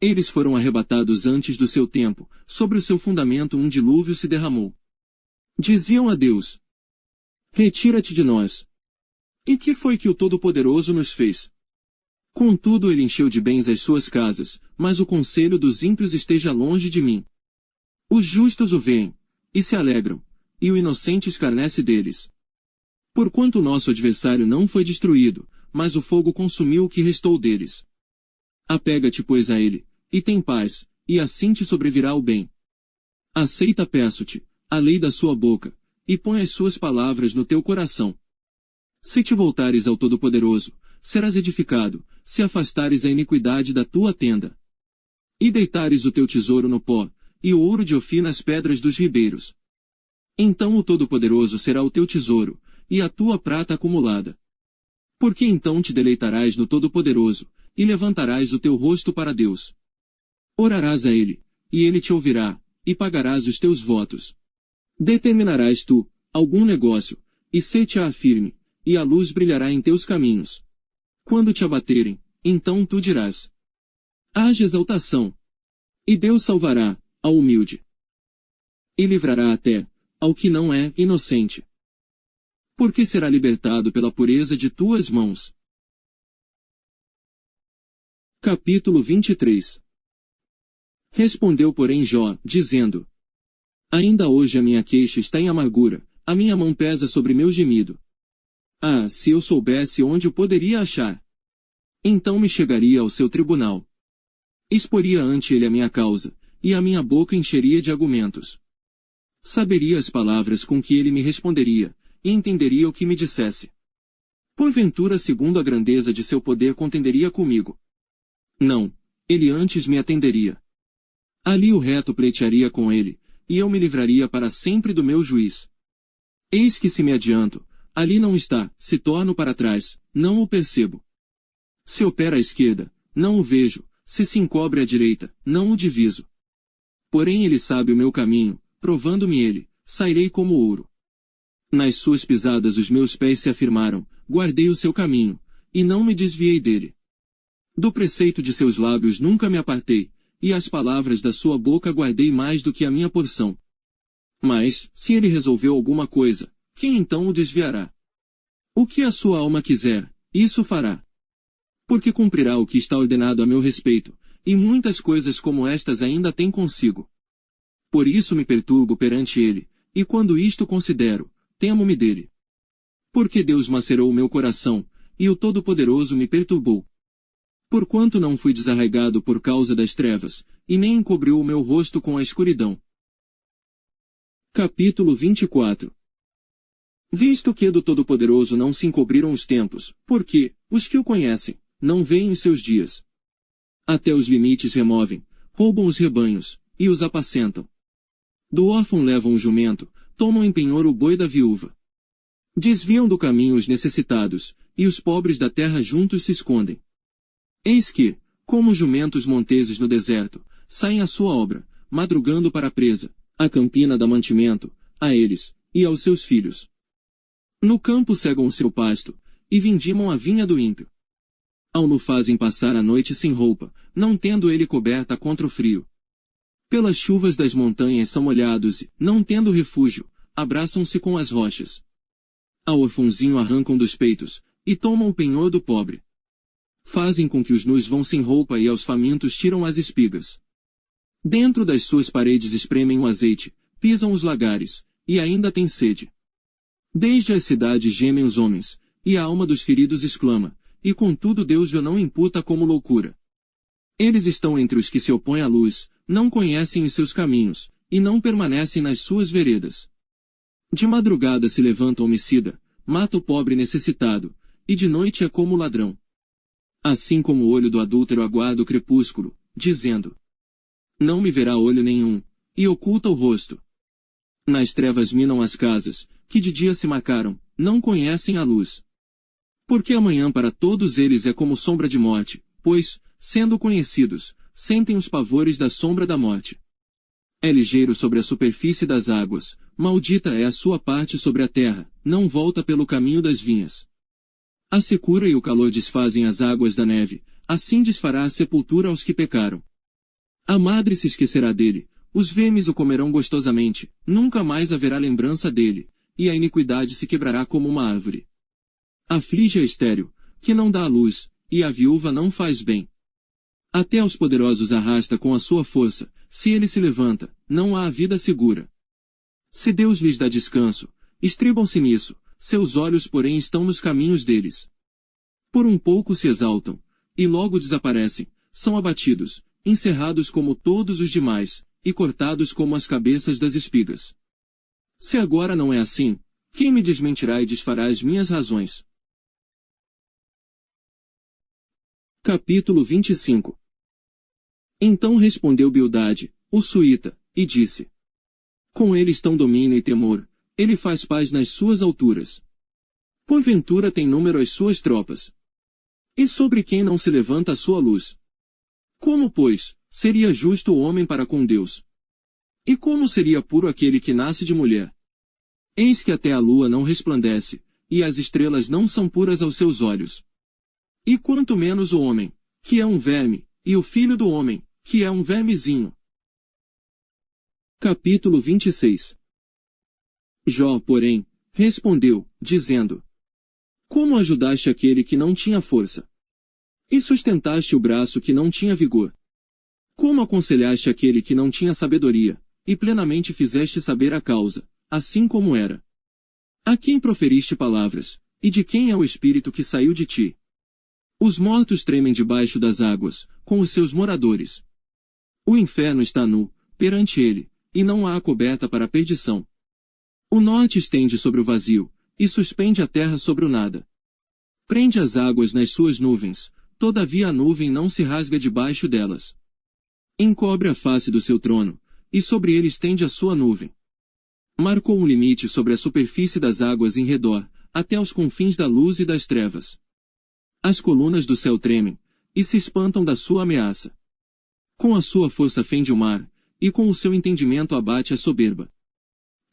Speaker 1: Eles foram arrebatados antes do seu tempo, sobre o seu fundamento um dilúvio se derramou. Diziam a Deus: retira-te de nós. E que foi que o Todo-Poderoso nos fez? Contudo ele encheu de bens as suas casas, mas o conselho dos ímpios esteja longe de mim. Os justos o veem, e se alegram, e o inocente escarnece deles. Porquanto nosso adversário não foi destruído, mas o fogo consumiu o que restou deles. Apega-te, pois, a ele, e tem paz, e assim te sobrevirá o bem. Aceita, peço-te, a lei da sua boca, e põe as suas palavras no teu coração. Se te voltares ao Todo-Poderoso, serás edificado, se afastares a iniquidade da tua tenda. E deitares o teu tesouro no pó, e o ouro de Ofir nas pedras dos ribeiros. Então o Todo-Poderoso será o teu tesouro, e a tua prata acumulada. Porque então te deleitarás no Todo-Poderoso, e levantarás o teu rosto para Deus. Orarás a Ele, e Ele te ouvirá, e pagarás os teus votos. Determinarás tu algum negócio, e se-te-á firme, e a luz brilhará em teus caminhos. Quando te abaterem, então tu dirás: haja exaltação. E Deus salvará ao humilde. E livrará até ao que não é inocente. Porque será libertado pela pureza de tuas mãos. Capítulo 23. Respondeu, porém, Jó, dizendo: ainda hoje a minha queixa está em amargura, a minha mão pesa sobre meu gemido. Ah, se eu soubesse onde o poderia achar! Então me chegaria ao seu tribunal. Exporia ante ele a minha causa, e a minha boca encheria de argumentos. Saberia as palavras com que ele me responderia, e entenderia o que me dissesse. Porventura, segundo a grandeza de seu poder, contenderia comigo? Não, ele antes me atenderia. Ali o reto pleitearia com ele, e eu me livraria para sempre do meu juiz. Eis que se me adianto, ali não está, se torno para trás, não o percebo. Se opera à esquerda, não o vejo, se encobre à direita, não o diviso. Porém ele sabe o meu caminho, provando-me ele, sairei como ouro. Nas suas pisadas os meus pés se afirmaram, guardei o seu caminho, e não me desviei dele. Do preceito de seus lábios nunca me apartei, e as palavras da sua boca guardei mais do que a minha porção. Mas, se ele resolveu alguma coisa, quem então o desviará? O que a sua alma quiser, isso fará. Porque cumprirá o que está ordenado a meu respeito, e muitas coisas como estas ainda tem consigo. Por isso me perturbo perante ele, e quando isto considero, temo-me dele. Porque Deus macerou o meu coração, e o Todo-Poderoso me perturbou. Porquanto não fui desarraigado por causa das trevas, e nem encobriu o meu rosto com a escuridão. Capítulo 24. Visto que do Todo-Poderoso não se encobriram os tempos, porque, os que o conhecem, não veem os seus dias. Até os limites removem, roubam os rebanhos, e os apacentam. Do órfão levam o jumento, tomam em penhor o boi da viúva. Desviam do caminho os necessitados, e os pobres da terra juntos se escondem. Eis que, como jumentos monteses no deserto, saem à sua obra, madrugando para a presa, a campina dá mantimento, a eles, e aos seus filhos. No campo cegam o seu pasto, e vindimam a vinha do ímpio. Ao no fazem passar a noite sem roupa, não tendo ele coberta contra o frio. Pelas chuvas das montanhas são molhados e, não tendo refúgio, abraçam-se com as rochas. Ao orfãozinho arrancam dos peitos, e tomam o penhor do pobre. Fazem com que os nus vão sem roupa e aos famintos tiram as espigas. Dentro das suas paredes espremem o azeite, pisam os lagares, e ainda têm sede. Desde as cidades gemem os homens, e a alma dos feridos exclama, e contudo Deus o não imputa como loucura. Eles estão entre os que se opõem à luz, não conhecem os seus caminhos, e não permanecem nas suas veredas. De madrugada se levanta o homicida, mata o pobre necessitado, e de noite é como o ladrão. Assim como o olho do adúltero aguarda o crepúsculo, dizendo: não me verá olho nenhum, e oculta o rosto. Nas trevas minam as casas, que de dia se marcaram, não conhecem a luz. Porque amanhã para todos eles é como sombra de morte, pois, sendo conhecidos, sentem os pavores da sombra da morte. É ligeiro sobre a superfície das águas, maldita é a sua parte sobre a terra, não volta pelo caminho das vinhas. A secura e o calor desfazem as águas da neve, assim desfará a sepultura aos que pecaram. A madre se esquecerá dele, os vermes o comerão gostosamente, nunca mais haverá lembrança dele, e a iniquidade se quebrará como uma árvore. Aflige a estéril, que não dá à luz, e a viúva não faz bem. Até aos poderosos arrasta com a sua força, se ele se levanta, não há vida segura. Se Deus lhes dá descanso, estribam-se nisso, seus olhos porém estão nos caminhos deles. Por um pouco se exaltam, e logo desaparecem, são abatidos, encerrados como todos os demais, e cortados como as cabeças das espigas. Se agora não é assim, quem me desmentirá e desfará as minhas razões? Capítulo 25. Então respondeu Bildade, o suíta, e disse: com ele estão domínio e temor, ele faz paz nas suas alturas. Porventura tem número as suas tropas. E sobre quem não se levanta a sua luz? Como, pois, seria justo o homem para com Deus? E como seria puro aquele que nasce de mulher? Eis que até a lua não resplandece, e as estrelas não são puras aos seus olhos. E quanto menos o homem, que é um verme, e o filho do homem, que é um vermezinho. Capítulo 26. Jó, porém, respondeu, dizendo: como ajudaste aquele que não tinha força? E sustentaste o braço que não tinha vigor? Como aconselhaste aquele que não tinha sabedoria, e plenamente fizeste saber a causa, assim como era? A quem proferiste palavras, e de quem é o espírito que saiu de ti? Os mortos tremem debaixo das águas, com os seus moradores. O inferno está nu, perante ele, e não há coberta para a perdição. O norte estende sobre o vazio, e suspende a terra sobre o nada. Prende as águas nas suas nuvens, todavia a nuvem não se rasga debaixo delas. Encobre a face do seu trono, e sobre ele estende a sua nuvem. Marcou um limite sobre a superfície das águas em redor, até os confins da luz e das trevas. As colunas do céu tremem, e se espantam da sua ameaça. Com a sua força fende o mar, e com o seu entendimento abate a soberba.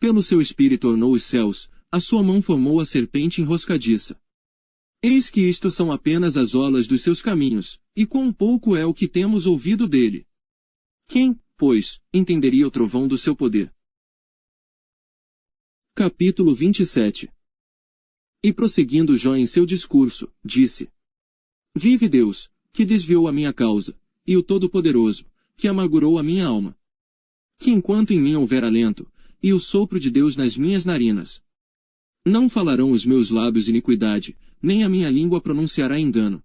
Speaker 1: Pelo seu espírito ornou os céus, a sua mão formou a serpente enroscadiça. Eis que isto são apenas as olas dos seus caminhos, e quão pouco é o que temos ouvido dele. Quem, pois, entenderia o trovão do seu poder? Capítulo 27. E prosseguindo Jó em seu discurso, disse: vive Deus, que desviou a minha causa, e o Todo-Poderoso, que amargurou a minha alma. Que enquanto em mim houver alento, e o sopro de Deus nas minhas narinas, não falarão os meus lábios iniquidade, nem a minha língua pronunciará engano.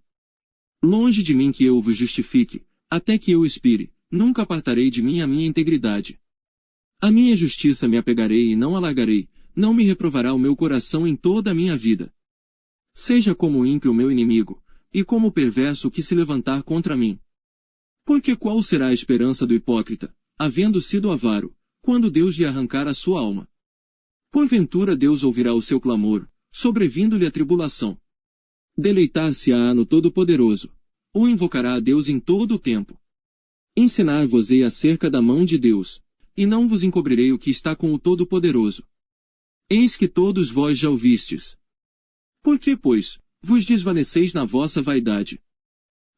Speaker 1: Longe de mim que eu vos justifique, até que eu expire, nunca apartarei de mim a minha integridade. A minha justiça me apegarei e não alargarei, não me reprovará o meu coração em toda a minha vida. Seja como o ímpio meu inimigo, e como o perverso que se levantar contra mim. Porque qual será a esperança do hipócrita, havendo sido avaro, quando Deus lhe arrancar a sua alma? Porventura Deus ouvirá o seu clamor, sobrevindo-lhe a tribulação. Deleitar-se-á no Todo-Poderoso. O invocará a Deus em todo o tempo. Ensinar-vos-ei acerca da mão de Deus, e não vos encobrirei o que está com o Todo-Poderoso. Eis que todos vós já ouvistes. Por que, pois, vos desvaneceis na vossa vaidade?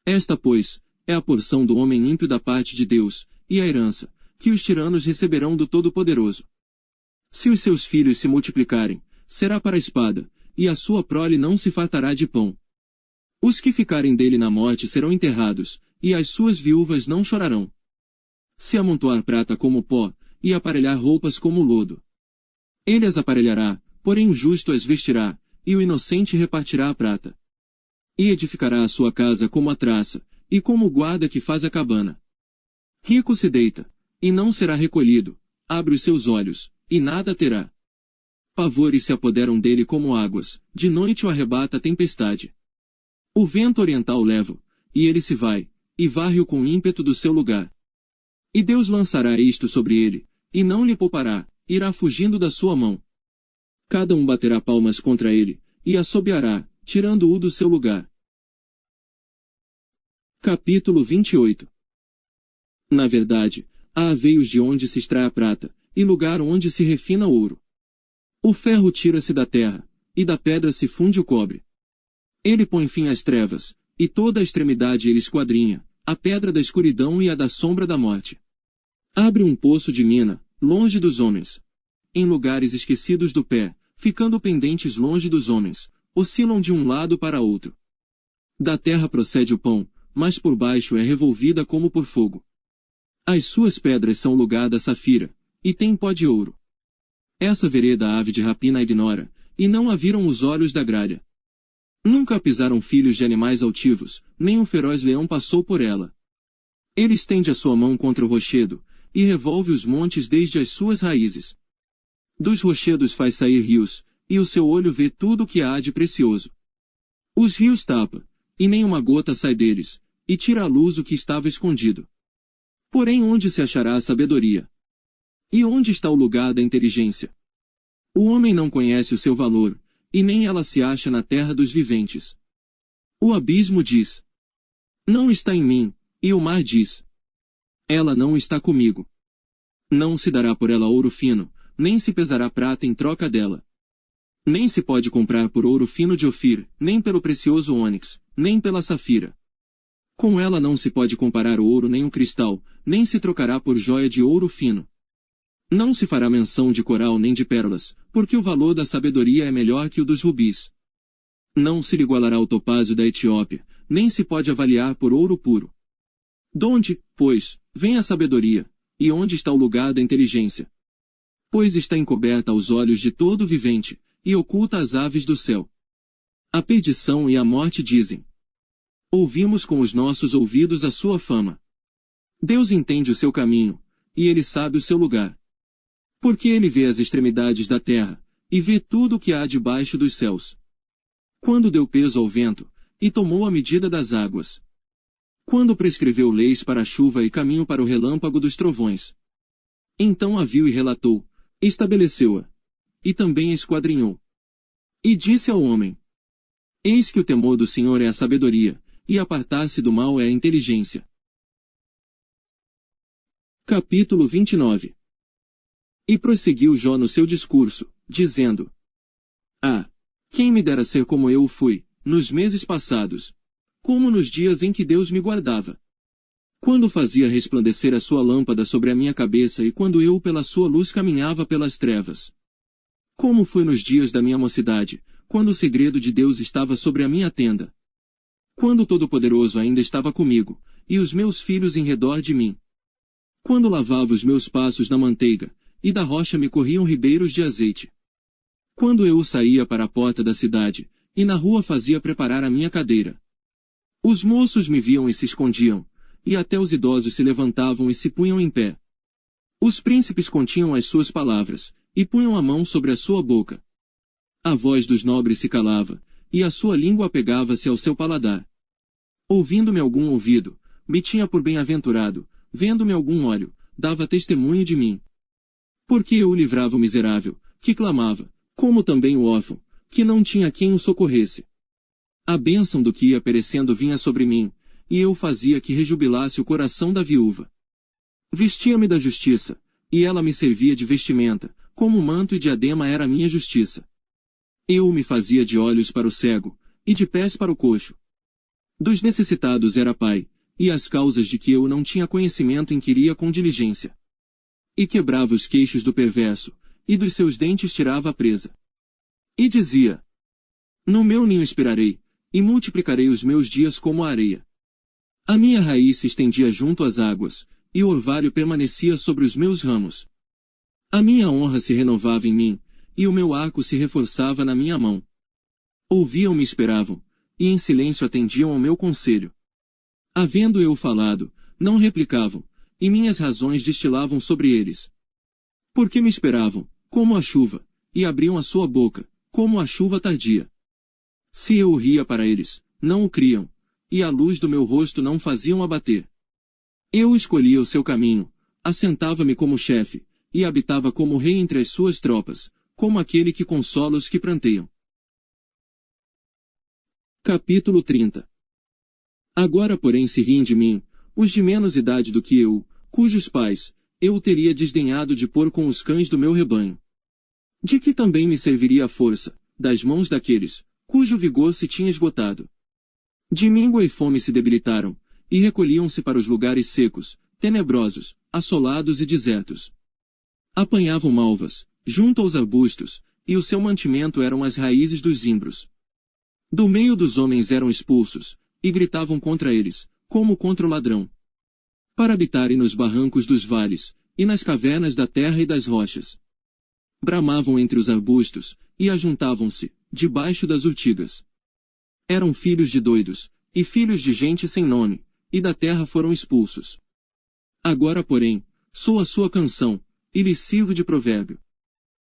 Speaker 1: Esta, pois, é a porção do homem ímpio da parte de Deus, e a herança, que os tiranos receberão do Todo-Poderoso. Se os seus filhos se multiplicarem, será para a espada, e a sua prole não se fartará de pão. Os que ficarem dele na morte serão enterrados, e as suas viúvas não chorarão. Se amontoar prata como pó, e aparelhar roupas como lodo. Ele as aparelhará, porém o justo as vestirá, e o inocente repartirá a prata. E edificará a sua casa como a traça, e como o guarda que faz a cabana. Rico se deita, e não será recolhido, abre os seus olhos, e nada terá. Pavores se apoderam dele como águas, de noite o arrebata a tempestade. O vento oriental leva-o, e ele se vai, e varre-o com ímpeto do seu lugar. E Deus lançará isto sobre ele, e não lhe poupará, irá fugindo da sua mão. Cada um baterá palmas contra ele, e assobiará, tirando-o do seu lugar. Capítulo 28. Na verdade, há aveios de onde se extrai a prata, e lugar onde se refina ouro. O ferro tira-se da terra, e da pedra se funde o cobre. Ele põe fim às trevas, e toda a extremidade ele esquadrinha, a pedra da escuridão e a da sombra da morte. Abre um poço de mina, longe dos homens. Em lugares esquecidos do pé, ficando pendentes longe dos homens, oscilam de um lado para outro. Da terra procede o pão, mas por baixo é revolvida como por fogo. As suas pedras são lugar da safira, e tem pó de ouro. Essa vereda a ave de rapina ignora, e não a viram os olhos da gralha. Nunca a pisaram filhos de animais altivos, nem um feroz leão passou por ela. Ele estende a sua mão contra o rochedo, e revolve os montes desde as suas raízes. Dos rochedos faz sair rios, e o seu olho vê tudo o que há de precioso. Os rios tapa, e nem uma gota sai deles, e tira à luz o que estava escondido. Porém onde se achará a sabedoria? E onde está o lugar da inteligência? O homem não conhece o seu valor, e nem ela se acha na terra dos viventes. O abismo diz: não está em mim, e o mar diz: ela não está comigo. Não se dará por ela ouro fino, nem se pesará prata em troca dela. Nem se pode comprar por ouro fino de Ofir, nem pelo precioso ônix, nem pela safira. Com ela não se pode comparar o ouro nem o cristal, nem se trocará por joia de ouro fino. Não se fará menção de coral nem de pérolas, porque o valor da sabedoria é melhor que o dos rubis. Não se lhe igualará o topázio da Etiópia, nem se pode avaliar por ouro puro. Donde, pois, vem a sabedoria, e onde está o lugar da inteligência? Pois está encoberta aos olhos de todo vivente, e oculta às aves do céu. A perdição e a morte dizem: ouvimos com os nossos ouvidos a sua fama. Deus entende o seu caminho, e ele sabe o seu lugar. Porque ele vê as extremidades da terra, e vê tudo o que há debaixo dos céus. Quando deu peso ao vento, e tomou a medida das águas. Quando prescreveu leis para a chuva e caminho para o relâmpago dos trovões. Então a viu e relatou, estabeleceu-a. E também a esquadrinhou. E disse ao homem: eis que o temor do Senhor é a sabedoria, e apartar-se do mal é a inteligência. Capítulo 29. E prosseguiu Jó no seu discurso, dizendo: ah, quem me dera ser como eu o fui, nos meses passados, como nos dias em que Deus me guardava. Quando fazia resplandecer a sua lâmpada sobre a minha cabeça e quando eu pela sua luz caminhava pelas trevas. Como foi nos dias da minha mocidade, quando o segredo de Deus estava sobre a minha tenda. Quando o Todo-Poderoso ainda estava comigo, e os meus filhos em redor de mim. Quando lavava os meus passos na manteiga, e da rocha me corriam ribeiros de azeite. Quando eu saía para a porta da cidade, e na rua fazia preparar a minha cadeira. Os moços me viam e se escondiam, e até os idosos se levantavam e se punham em pé. Os príncipes continham as suas palavras, e punham a mão sobre a sua boca. A voz dos nobres se calava, e a sua língua apegava-se ao seu paladar. Ouvindo-me algum ouvido, me tinha por bem-aventurado, vendo-me algum olho, dava testemunho de mim. Porque eu livrava o miserável, que clamava, como também o órfão, que não tinha quem o socorresse. A bênção do que ia perecendo vinha sobre mim, e eu fazia que rejubilasse o coração da viúva. Vestia-me da justiça, e ela me servia de vestimenta, como manto e diadema era a minha justiça. Eu me fazia de olhos para o cego, e de pés para o coxo. Dos necessitados era pai, e as causas de que eu não tinha conhecimento inquiria com diligência. E quebrava os queixos do perverso, e dos seus dentes tirava a presa. E dizia: no meu ninho esperarei, e multiplicarei os meus dias como a areia. A minha raiz se estendia junto às águas, e o orvalho permanecia sobre os meus ramos. A minha honra se renovava em mim, e o meu arco se reforçava na minha mão. Ouviam-me e esperavam, e em silêncio atendiam ao meu conselho. Havendo eu falado, não replicavam, e minhas razões destilavam sobre eles. Porque me esperavam, como a chuva, e abriam a sua boca, como a chuva tardia. Se eu ria para eles, não o criam, e a luz do meu rosto não faziam abater. Eu escolhia o seu caminho, assentava-me como chefe, e habitava como rei entre as suas tropas, como aquele que consola os que pranteiam. Capítulo 30. Agora porém se riem de mim, os de menos idade do que eu, cujos pais, eu teria desdenhado de pôr com os cães do meu rebanho. De que também me serviria a força, das mãos daqueles, cujo vigor se tinha esgotado. De míngua e fome se debilitaram, e recolhiam-se para os lugares secos, tenebrosos, assolados e desertos. Apanhavam malvas, junto aos arbustos, e o seu mantimento eram as raízes dos zimbros. Do meio dos homens eram expulsos, e gritavam contra eles, como contra o ladrão. Para habitarem nos barrancos dos vales, e nas cavernas da terra e das rochas. Bramavam entre os arbustos, e ajuntavam-se, debaixo das urtigas. Eram filhos de doidos, e filhos de gente sem nome, e da terra foram expulsos. Agora, porém, sou a sua canção, e lhes sirvo de provérbio.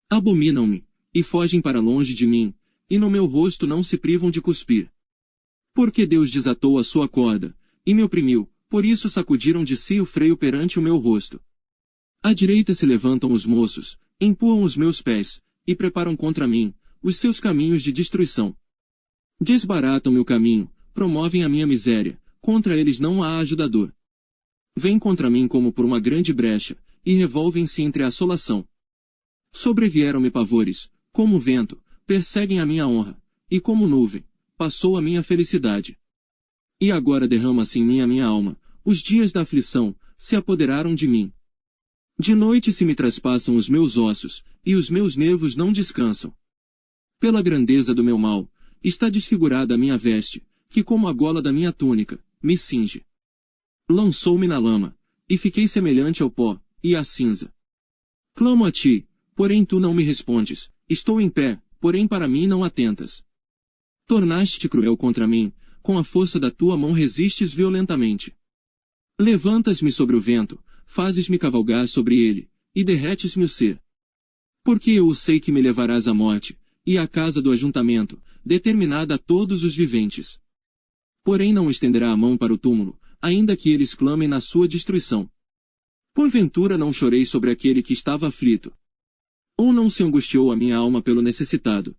Speaker 1: Abominam-me, e fogem para longe de mim, e no meu rosto não se privam de cuspir. Porque Deus desatou a sua corda, e me oprimiu, por isso sacudiram de si o freio perante o meu rosto. À direita se levantam os moços, empurram os meus pés, e preparam contra mim os seus caminhos de destruição. Desbaratam-me o caminho, promovem a minha miséria, contra eles não há ajudador. Vêm contra mim como por uma grande brecha, e revolvem-se entre a assolação. Sobrevieram-me pavores, como vento, perseguem a minha honra, e como nuvem, passou a minha felicidade. E agora derrama-se em mim a minha alma, os dias da aflição se apoderaram de mim. De noite se me traspassam os meus ossos, e os meus nervos não descansam. Pela grandeza do meu mal, está desfigurada a minha veste, que como a gola da minha túnica, me cinge. Lançou-me na lama, e fiquei semelhante ao pó, e à cinza. Clamo a ti, porém tu não me respondes, estou em pé, porém para mim não atentas. Tornaste-te cruel contra mim, com a força da tua mão resistes violentamente. Levantas-me sobre o vento, fazes-me cavalgar sobre ele, e derretes-me o ser. Porque eu sei que me levarás à morte, e à casa do ajuntamento, determinada a todos os viventes. Porém não estenderá a mão para o túmulo, ainda que eles clamem na sua destruição. Porventura não chorei sobre aquele que estava aflito? Ou não se angustiou a minha alma pelo necessitado?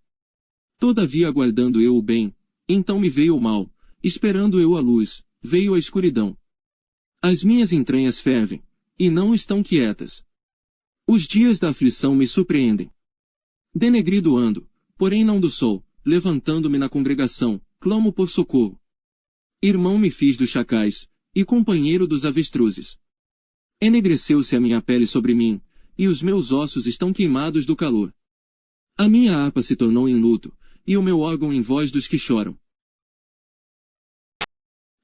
Speaker 1: Todavia aguardando eu o bem, então me veio o mal, esperando eu a luz, veio a escuridão. As minhas entranhas fervem, e não estão quietas. Os dias da aflição me surpreendem. Denegrido ando, porém não do sol, levantando-me na congregação, clamo por socorro. Irmão me fiz dos chacais, e companheiro dos avestruzes. Enegreceu-se a minha pele sobre mim, e os meus ossos estão queimados do calor. A minha harpa se tornou em luto, e o meu órgão em voz dos que choram.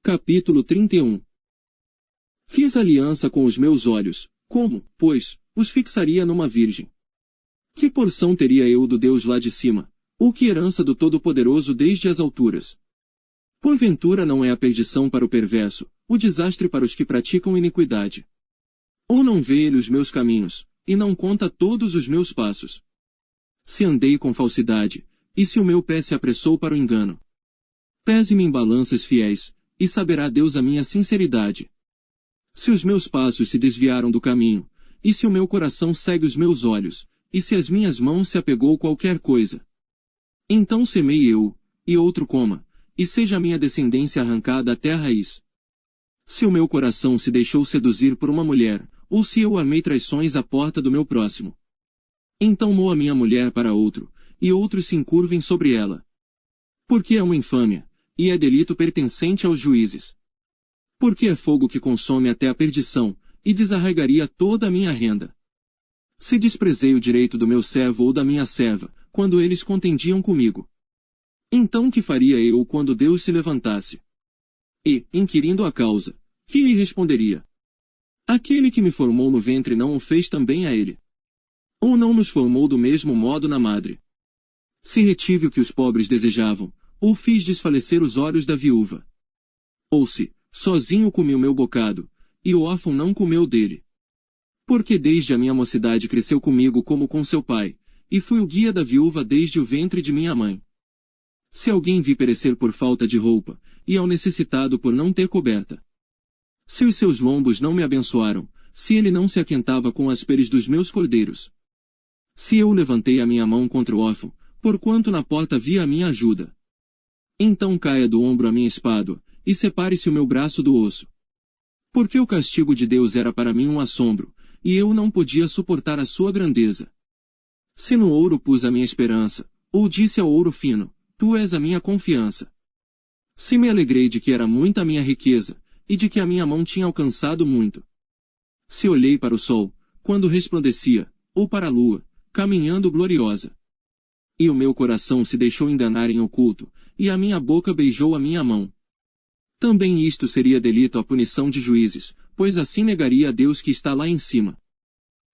Speaker 1: Capítulo 31. Fiz aliança com os meus olhos, como, pois, os fixaria numa virgem? Que porção teria eu do Deus lá de cima, ou que herança do Todo-Poderoso desde as alturas? Porventura não é a perdição para o perverso, o desastre para os que praticam iniquidade? Ou não vê ele os meus caminhos, e não conta todos os meus passos? Se andei com falsidade, e se o meu pé se apressou para o engano? Pese-me em balanças fiéis, e saberá Deus a minha sinceridade. Se os meus passos se desviaram do caminho, e se o meu coração segue os meus olhos, e se as minhas mãos se apegou qualquer coisa, então semei eu, e outro coma, e seja a minha descendência arrancada até a raiz. Se o meu coração se deixou seduzir por uma mulher, ou se eu amei traições à porta do meu próximo, então moa minha mulher para outro, e outros se encurvem sobre ela. Porque é uma infâmia, e é delito pertencente aos juízes. Porque é fogo que consome até a perdição, e desarraigaria toda a minha renda. Se desprezei o direito do meu servo ou da minha serva, quando eles contendiam comigo, então que faria eu quando Deus se levantasse? E, inquirindo a causa, que lhe responderia? Aquele que me formou no ventre não o fez também a ele? Ou não nos formou do mesmo modo na madre? Se retive o que os pobres desejavam, ou fiz desfalecer os olhos da viúva? Ou se, sozinho comi o meu bocado, e o órfão não comeu dele? Porque desde a minha mocidade cresceu comigo como com seu pai, e fui o guia da viúva desde o ventre de minha mãe. Se alguém vi perecer por falta de roupa, e ao necessitado por não ter coberta. Se os seus lombos não me abençoaram, se ele não se aquentava com as peles dos meus cordeiros. Se eu levantei a minha mão contra o órfão, porquanto na porta via a minha ajuda. Então caia do ombro a minha espádua, e separe-se o meu braço do osso. Porque o castigo de Deus era para mim um assombro, e eu não podia suportar a sua grandeza. Se no ouro pus a minha esperança, ou disse ao ouro fino, tu és a minha confiança. Se me alegrei de que era muita a minha riqueza, e de que a minha mão tinha alcançado muito. Se olhei para o sol, quando resplandecia, ou para a lua, caminhando gloriosa. E o meu coração se deixou enganar em oculto, e a minha boca beijou a minha mão. Também isto seria delito à punição de juízes, pois assim negaria a Deus que está lá em cima.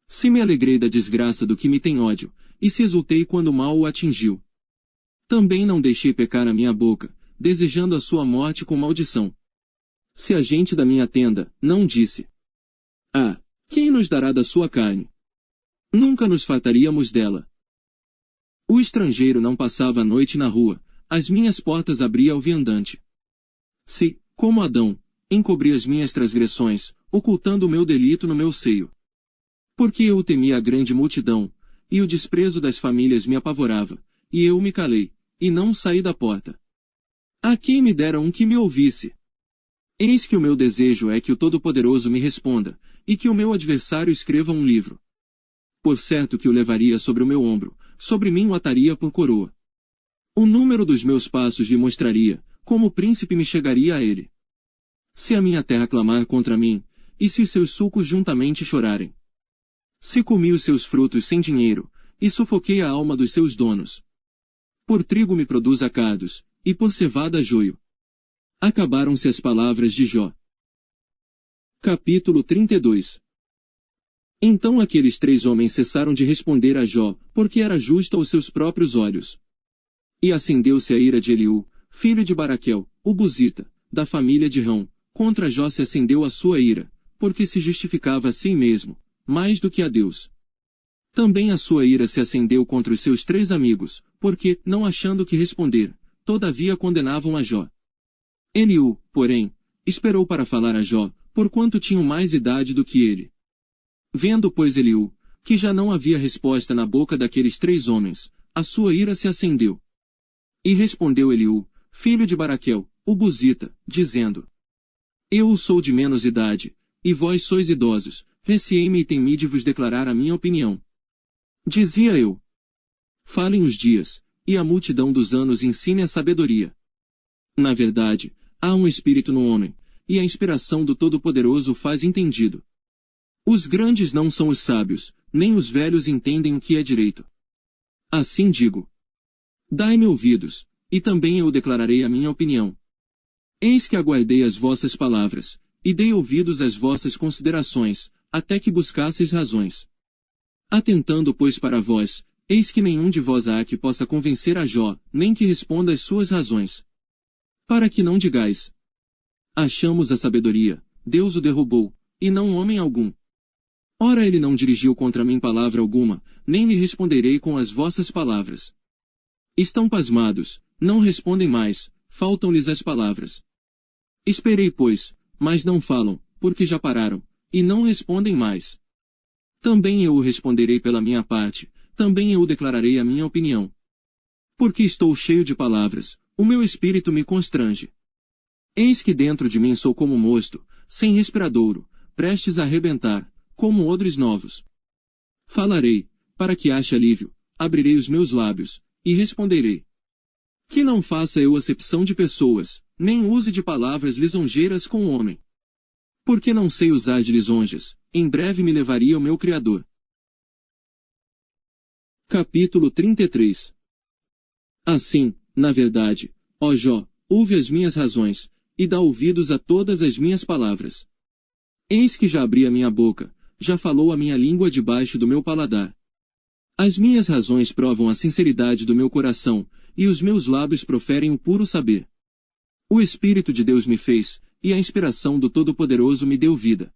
Speaker 1: Se me alegrei da desgraça do que me tem ódio, e se exultei quando o mal o atingiu. Também não deixei pecar a minha boca, desejando a sua morte com maldição. Se a gente da minha tenda não disse: Ah, quem nos dará da sua carne? Nunca nos fartaríamos dela. O estrangeiro não passava a noite na rua, as minhas portas abria ao viandante. Se, como Adão, encobri as minhas transgressões, ocultando o meu delito no meu seio. Porque eu temia a grande multidão, e o desprezo das famílias me apavorava, e eu me calei, e não saí da porta. A quem me dera um que me ouvisse? Eis que o meu desejo é que o Todo-Poderoso me responda, e que o meu adversário escreva um livro. Por certo que o levaria sobre o meu ombro, sobre mim o ataria por coroa. O número dos meus passos lhe mostraria, como o príncipe me chegaria a ele. Se a minha terra clamar contra mim, e se os seus sucos juntamente chorarem. Se comi os seus frutos sem dinheiro, e sufoquei a alma dos seus donos. Por trigo me produz acados, e por cevada joio. Acabaram-se as palavras de Jó. Capítulo 32. Então aqueles 3 homens cessaram de responder a Jó, porque era justo aos seus próprios olhos. E acendeu-se a ira de Eliú, filho de Baraquel, o Buzita, da família de Rão, contra Jó se acendeu a sua ira, porque se justificava a si mesmo, mais do que a Deus. Também a sua ira se acendeu contra os seus 3 amigos, porque, não achando que responder, todavia condenavam a Jó. Eliú, porém, esperou para falar a Jó, porquanto tinham mais idade do que ele. Vendo, pois, Eliú, que já não havia resposta na boca daqueles 3 homens, a sua ira se acendeu. E respondeu Eliú, filho de Baraquel, o Buzita, dizendo: Eu sou de menos idade, e vós sois idosos, receei-me e temi de vos declarar a minha opinião. Dizia eu: Falem os dias, e a multidão dos anos ensine a sabedoria. Na verdade, há um espírito no homem, e a inspiração do Todo-Poderoso o faz entendido. Os grandes não são os sábios, nem os velhos entendem o que é direito. Assim digo: Dai-me ouvidos, e também eu declararei a minha opinião. Eis que aguardei as vossas palavras, e dei ouvidos às vossas considerações, até que buscasseis razões. Atentando, pois, para vós, eis que nenhum de vós há que possa convencer a Jó, nem que responda às suas razões. Para que não digais: Achamos a sabedoria, Deus o derrubou, e não homem algum. Ora ele não dirigiu contra mim palavra alguma, nem lhe responderei com as vossas palavras. Estão pasmados, não respondem mais, faltam-lhes as palavras. Esperei, pois, mas não falam, porque já pararam, e não respondem mais. Também eu o responderei pela minha parte, também eu declararei a minha opinião. Porque estou cheio de palavras, o meu espírito me constrange. Eis que dentro de mim sou como mosto, sem respiradouro, prestes a arrebentar, como odres novos. Falarei, para que ache alívio, abrirei os meus lábios, e responderei. Que não faça eu acepção de pessoas, nem use de palavras lisonjeiras com o homem. Porque não sei usar de lisonjas, em breve me levaria o meu Criador. Capítulo 33. Assim, na verdade, ó Jó, ouve as minhas razões, e dá ouvidos a todas as minhas palavras. Eis que já abri a minha boca, já falou a minha língua debaixo do meu paladar. As minhas razões provam a sinceridade do meu coração, e os meus lábios proferem o puro saber. O Espírito de Deus me fez, e a inspiração do Todo-Poderoso me deu vida.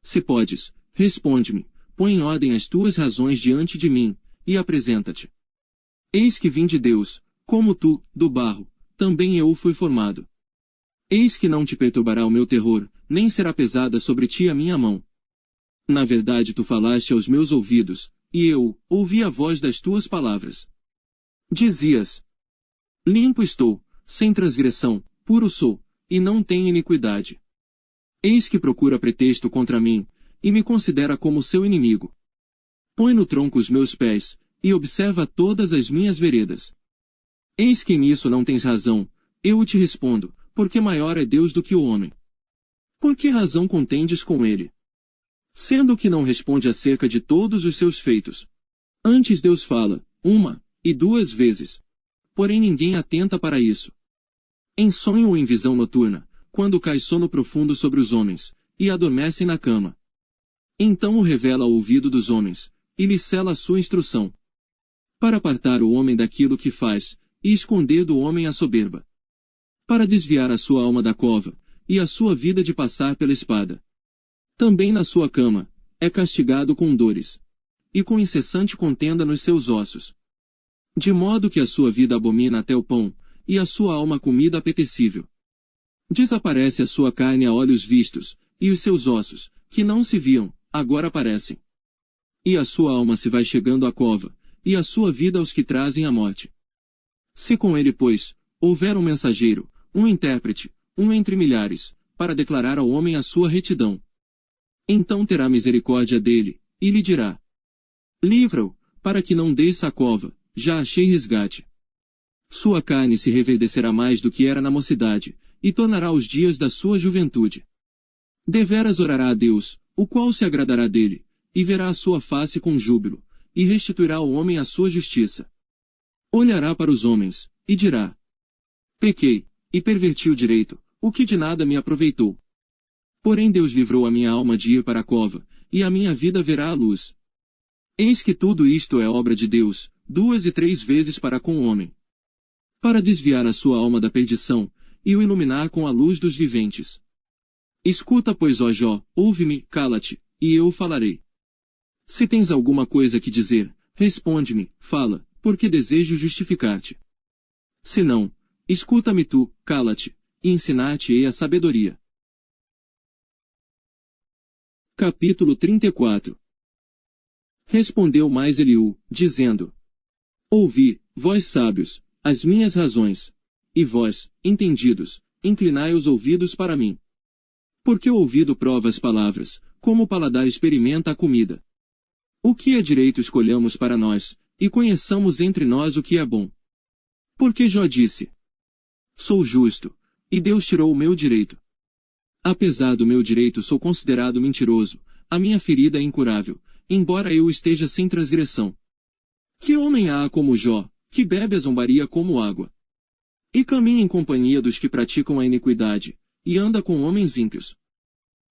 Speaker 1: Se podes, responde-me, põe em ordem as tuas razões diante de mim, e apresenta-te. Eis que vim de Deus, como tu, do barro, também eu fui formado. Eis que não te perturbará o meu terror, nem será pesada sobre ti a minha mão. Na verdade tu falaste aos meus ouvidos, e eu ouvi a voz das tuas palavras. Dizias: Limpo estou, sem transgressão, puro sou, e não tenho iniquidade. Eis que procura pretexto contra mim, e me considera como seu inimigo. Põe no tronco os meus pés, e observa todas as minhas veredas. Eis que nisso não tens razão, eu te respondo, porque maior é Deus do que o homem. Por que razão contendes com ele? Sendo que não responde acerca de todos os seus feitos. Antes Deus fala, 1 e 2 vezes. Porém ninguém atenta para isso. Em sonho ou em visão noturna, quando cai sono profundo sobre os homens, e adormecem na cama. Então o revela ao ouvido dos homens, e lhe sela a sua instrução. Para apartar o homem daquilo que faz, e esconder do homem a soberba. Para desviar a sua alma da cova, e a sua vida de passar pela espada. Também na sua cama, é castigado com dores. E com incessante contenda nos seus ossos. De modo que a sua vida abomina até o pão, e a sua alma comida apetecível. Desaparece a sua carne a olhos vistos, e os seus ossos, que não se viam, agora aparecem. E a sua alma se vai chegando à cova, e a sua vida aos que trazem a morte. Se com ele, pois, houver um mensageiro, um intérprete, um entre milhares, para declarar ao homem a sua retidão. Então terá misericórdia dele, e lhe dirá: livra-o, para que não desça a cova, já achei resgate. Sua carne se reverdecerá mais do que era na mocidade, e tornará os dias da sua juventude. Deveras orará a Deus, o qual se agradará dele, e verá a sua face com júbilo, e restituirá ao homem a sua justiça. Olhará para os homens, e dirá: pequei, e perverti o direito, o que de nada me aproveitou. Porém Deus livrou a minha alma de ir para a cova, e a minha vida verá a luz. Eis que tudo isto é obra de Deus, 2 e 3 vezes para com o homem. Para desviar a sua alma da perdição, e o iluminar com a luz dos viventes. Escuta, pois, ó Jó, ouve-me, cala-te, e eu falarei. Se tens alguma coisa que dizer, responde-me, fala, porque desejo justificar-te. Se não, escuta-me tu, cala-te, e ensinar-te-ei a sabedoria. Capítulo 34. Respondeu mais Eliú, dizendo: ouvi, vós sábios, as minhas razões, e vós, entendidos, inclinai os ouvidos para mim. Porque o ouvido prova as palavras, como o paladar experimenta a comida. O que é direito escolhamos para nós, e conheçamos entre nós o que é bom. Porque Jó disse: sou justo, e Deus tirou o meu direito. Apesar do meu direito sou considerado mentiroso, a minha ferida é incurável, embora eu esteja sem transgressão. Que homem há como Jó, que bebe a zombaria como água? E caminha em companhia dos que praticam a iniquidade, e anda com homens ímpios.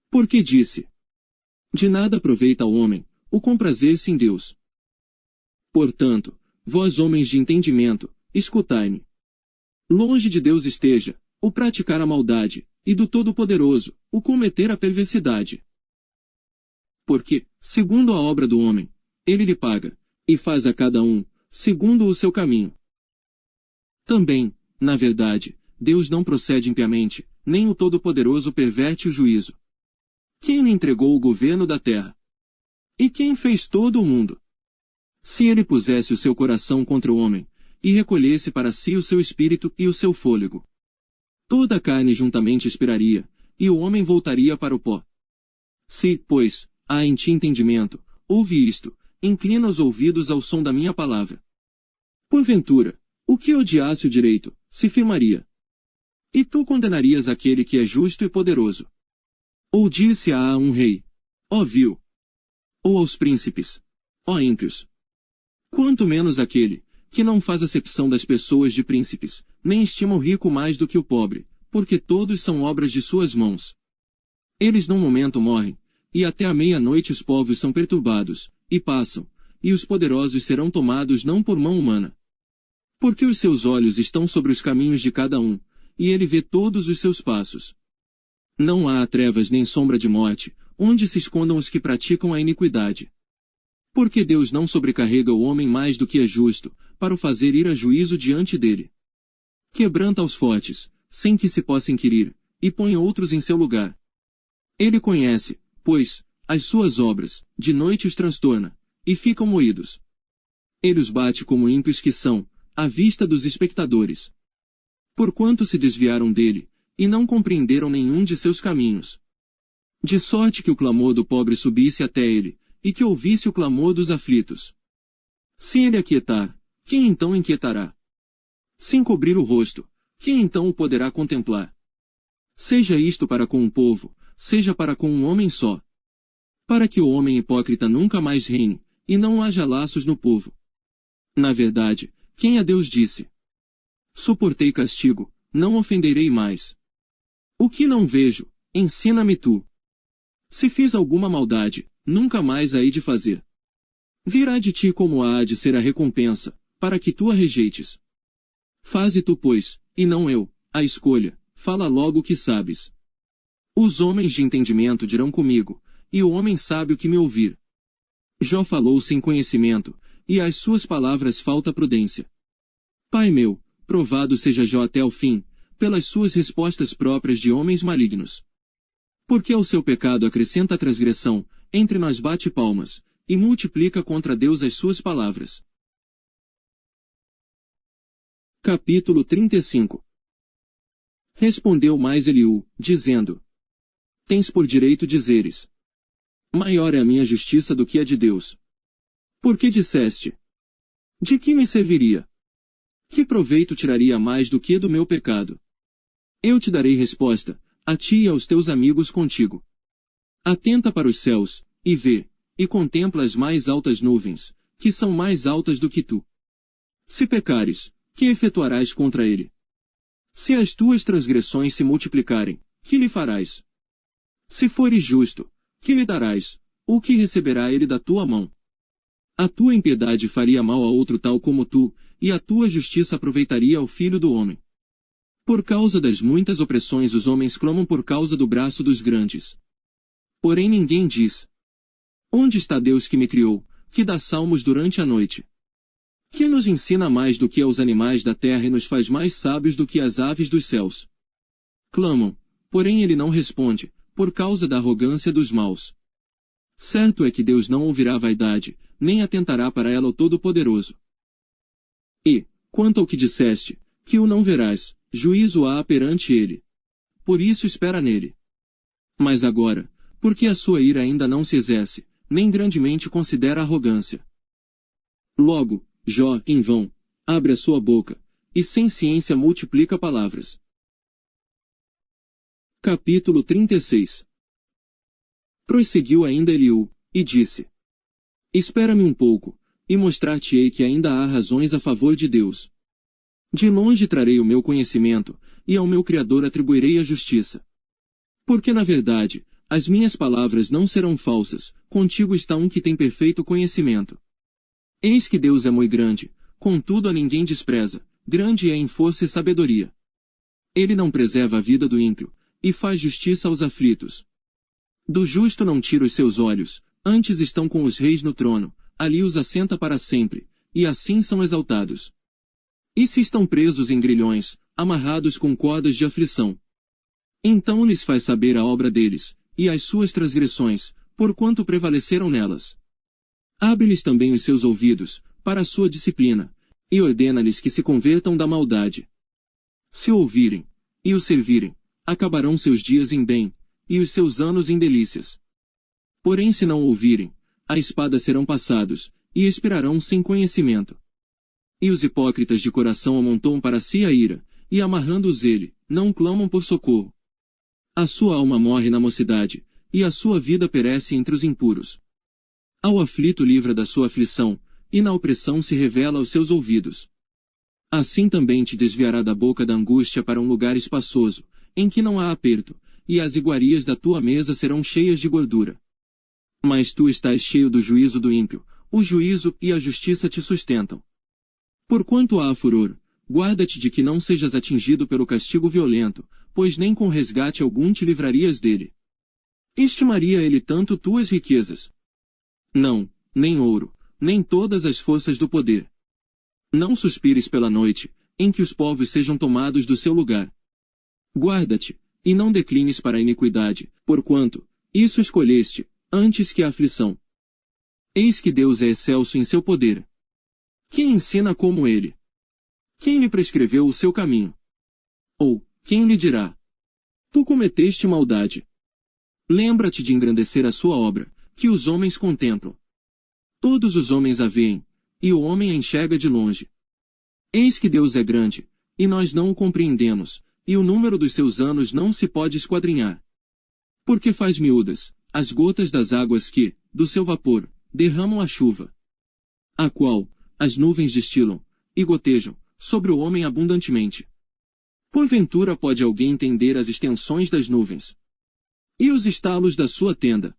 Speaker 1: Porque disse: de nada aproveita ao homem, o comprazer-se em Deus. Portanto, vós homens de entendimento, escutai-me. Longe de Deus esteja o praticar a maldade, e do Todo-Poderoso o cometer a perversidade. Porque, segundo a obra do homem, ele lhe paga, e faz a cada um, segundo o seu caminho. Também, na verdade, Deus não procede impiamente, nem o Todo-Poderoso perverte o juízo. Quem lhe entregou o governo da terra? E quem fez todo o mundo? Se ele pusesse o seu coração contra o homem, e recolhesse para si o seu espírito e o seu fôlego, toda a carne juntamente expiraria, e o homem voltaria para o pó. Se, pois, há em ti entendimento, ouve isto, inclina os ouvidos ao som da minha palavra. Porventura, o que odiasse o direito, se firmaria. E tu condenarias aquele que é justo e poderoso. Ou disse a um rei: ó vil. Ou aos príncipes: ó ímpios. Quanto menos aquele, que não faz acepção das pessoas de príncipes, nem estima o rico mais do que o pobre, porque todos são obras de suas mãos. Eles num momento morrem, e até a meia-noite os povos são perturbados, e passam, e os poderosos serão tomados não por mão humana. Porque os seus olhos estão sobre os caminhos de cada um, e ele vê todos os seus passos. Não há trevas nem sombra de morte, onde se escondam os que praticam a iniquidade. Porque Deus não sobrecarrega o homem mais do que é justo, para o fazer ir a juízo diante dele. Quebranta os fortes, sem que se possa inquirir, e põe outros em seu lugar. Ele conhece, pois, as suas obras, de noite os transtorna, e ficam moídos. Ele os bate como ímpios que são, à vista dos espectadores. Porquanto se desviaram dele, e não compreenderam nenhum de seus caminhos. De sorte que o clamor do pobre subisse até ele, e que ouvisse o clamor dos aflitos. Se ele aquietar, quem então inquietará? Se encobrir o rosto, quem então o poderá contemplar? Seja isto para com um povo, seja para com um homem só. Para que o homem hipócrita nunca mais reine, e não haja laços no povo. Na verdade, quem a Deus disse: suportei castigo, não ofenderei mais. O que não vejo, ensina-me tu. Se fiz alguma maldade, nunca mais a hei de fazer. Virá de ti como há de ser a recompensa, para que tu a rejeites. Faze tu, pois, e não eu, a escolha, fala logo o que sabes. Os homens de entendimento dirão comigo, e o homem sábio que me ouvir. Jó falou sem conhecimento, e às suas palavras falta prudência. Pai meu, provado seja Jó até o fim, pelas suas respostas próprias de homens malignos. Porque ao seu pecado acrescenta a transgressão, entre nós bate palmas, e multiplica contra Deus as suas palavras. Capítulo 35. Respondeu mais Eliú, dizendo: Tens por direito dizeres: maior é a minha justiça do que a de Deus. Por que disseste? De que me serviria? Que proveito tiraria mais do que do meu pecado? Eu te darei resposta, a ti e aos teus amigos contigo. Atenta para os céus, e vê, e contempla as mais altas nuvens, que são mais altas do que tu. Se pecares, que efetuarás contra ele? Se as tuas transgressões se multiplicarem, que lhe farás? Se fores justo, que lhe darás? O que receberá ele da tua mão? A tua impiedade faria mal a outro tal como tu, e a tua justiça aproveitaria ao filho do homem. Por causa das muitas opressões os homens clamam por causa do braço dos grandes. Porém ninguém diz: onde está Deus que me criou, que dá salmos durante a noite? Que nos ensina mais do que aos animais da terra e nos faz mais sábios do que as aves dos céus? Clamam, porém ele não responde, por causa da arrogância dos maus. Certo é que Deus não ouvirá a vaidade, nem atentará para ela o Todo-Poderoso. E, quanto ao que disseste, que o não verás, juízo há perante ele. Por isso espera nele. Mas agora, porque a sua ira ainda não se exerce, nem grandemente considera a arrogância. Logo, Jó, em vão, abre a sua boca, e sem ciência multiplica palavras. Capítulo 36. Prosseguiu ainda Eliú, e disse: espera-me um pouco, e mostrar-te-ei que ainda há razões a favor de Deus. De longe trarei o meu conhecimento, e ao meu Criador atribuirei a justiça. Porque na verdade, as minhas palavras não serão falsas, contigo está um que tem perfeito conhecimento. Eis que Deus é muito grande, contudo a ninguém despreza, grande é em força e sabedoria. Ele não preserva a vida do ímpio, e faz justiça aos aflitos. Do justo não tira os seus olhos, antes estão com os reis no trono, ali os assenta para sempre, e assim são exaltados. E se estão presos em grilhões, amarrados com cordas de aflição? Então lhes faz saber a obra deles, e as suas transgressões, porquanto prevaleceram nelas. Abre-lhes também os seus ouvidos, para a sua disciplina, e ordena-lhes que se convertam da maldade. Se o ouvirem, e o servirem, acabarão seus dias em bem, e os seus anos em delícias. Porém se não ouvirem, a espada serão passados, e expirarão sem conhecimento. E os hipócritas de coração amontoam para si a ira, e amarrando-os ele, não clamam por socorro. A sua alma morre na mocidade, e a sua vida perece entre os impuros. Ao aflito livra da sua aflição, e na opressão se revela aos seus ouvidos. Assim também te desviará da boca da angústia para um lugar espaçoso, em que não há aperto, e as iguarias da tua mesa serão cheias de gordura. Mas tu estás cheio do juízo do ímpio, o juízo e a justiça te sustentam. Porquanto há furor, guarda-te de que não sejas atingido pelo castigo violento, pois nem com resgate algum te livrarias dele. Estimaria ele tanto tuas riquezas? Não, nem ouro, nem todas as forças do poder. Não suspires pela noite, em que os povos sejam tomados do seu lugar. Guarda-te, e não declines para a iniquidade, porquanto, isso escolheste, antes que a aflição. Eis que Deus é excelso em seu poder. Quem ensina como ele? Quem lhe prescreveu o seu caminho? Ou, quem lhe dirá? Tu cometeste maldade. Lembra-te de engrandecer a sua obra, que os homens contemplam. Todos os homens a veem, e o homem a enxerga de longe. Eis que Deus é grande, e nós não o compreendemos, e o número dos seus anos não se pode esquadrinhar. Porque faz miúdas, as gotas das águas que, do seu vapor, derramam a chuva. A qual, as nuvens destilam, e gotejam, sobre o homem abundantemente. Porventura pode alguém entender as extensões das nuvens? E os estalos da sua tenda?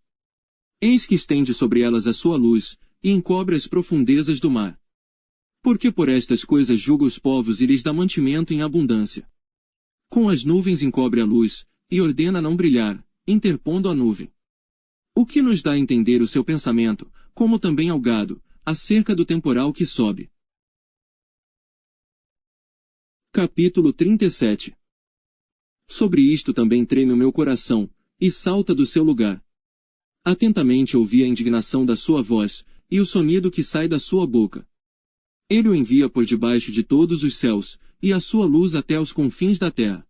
Speaker 1: Eis que estende sobre elas a sua luz, e encobre as profundezas do mar. Porque por estas coisas julga os povos e lhes dá mantimento em abundância. Com as nuvens encobre a luz, e ordena não brilhar, interpondo a nuvem. O que nos dá a entender o seu pensamento, como também ao gado, acerca do temporal que sobe. Capítulo 37. Sobre isto também treme o meu coração, e salta do seu lugar. Atentamente ouvi a indignação da sua voz, e o sonido que sai da sua boca. Ele o envia por debaixo de todos os céus, e a sua luz até os confins da terra.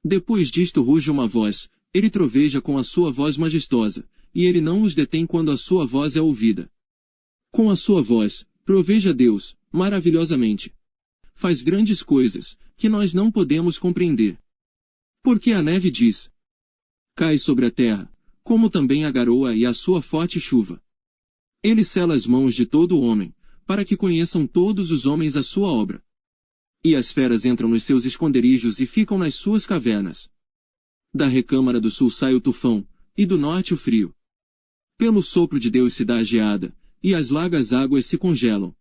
Speaker 1: Depois disto ruge uma voz, ele troveja com a sua voz majestosa, e ele não os detém quando a sua voz é ouvida. Com a sua voz, troveja Deus, maravilhosamente. Faz grandes coisas, que nós não podemos compreender. Porque a neve diz: cai sobre a terra, como também a garoa e a sua forte chuva. Ele sela as mãos de todo homem, para que conheçam todos os homens a sua obra. E as feras entram nos seus esconderijos e ficam nas suas cavernas. Da recâmara do sul sai o tufão, e do norte o frio. Pelo sopro de Deus se dá a geada, e as largas águas se congelam.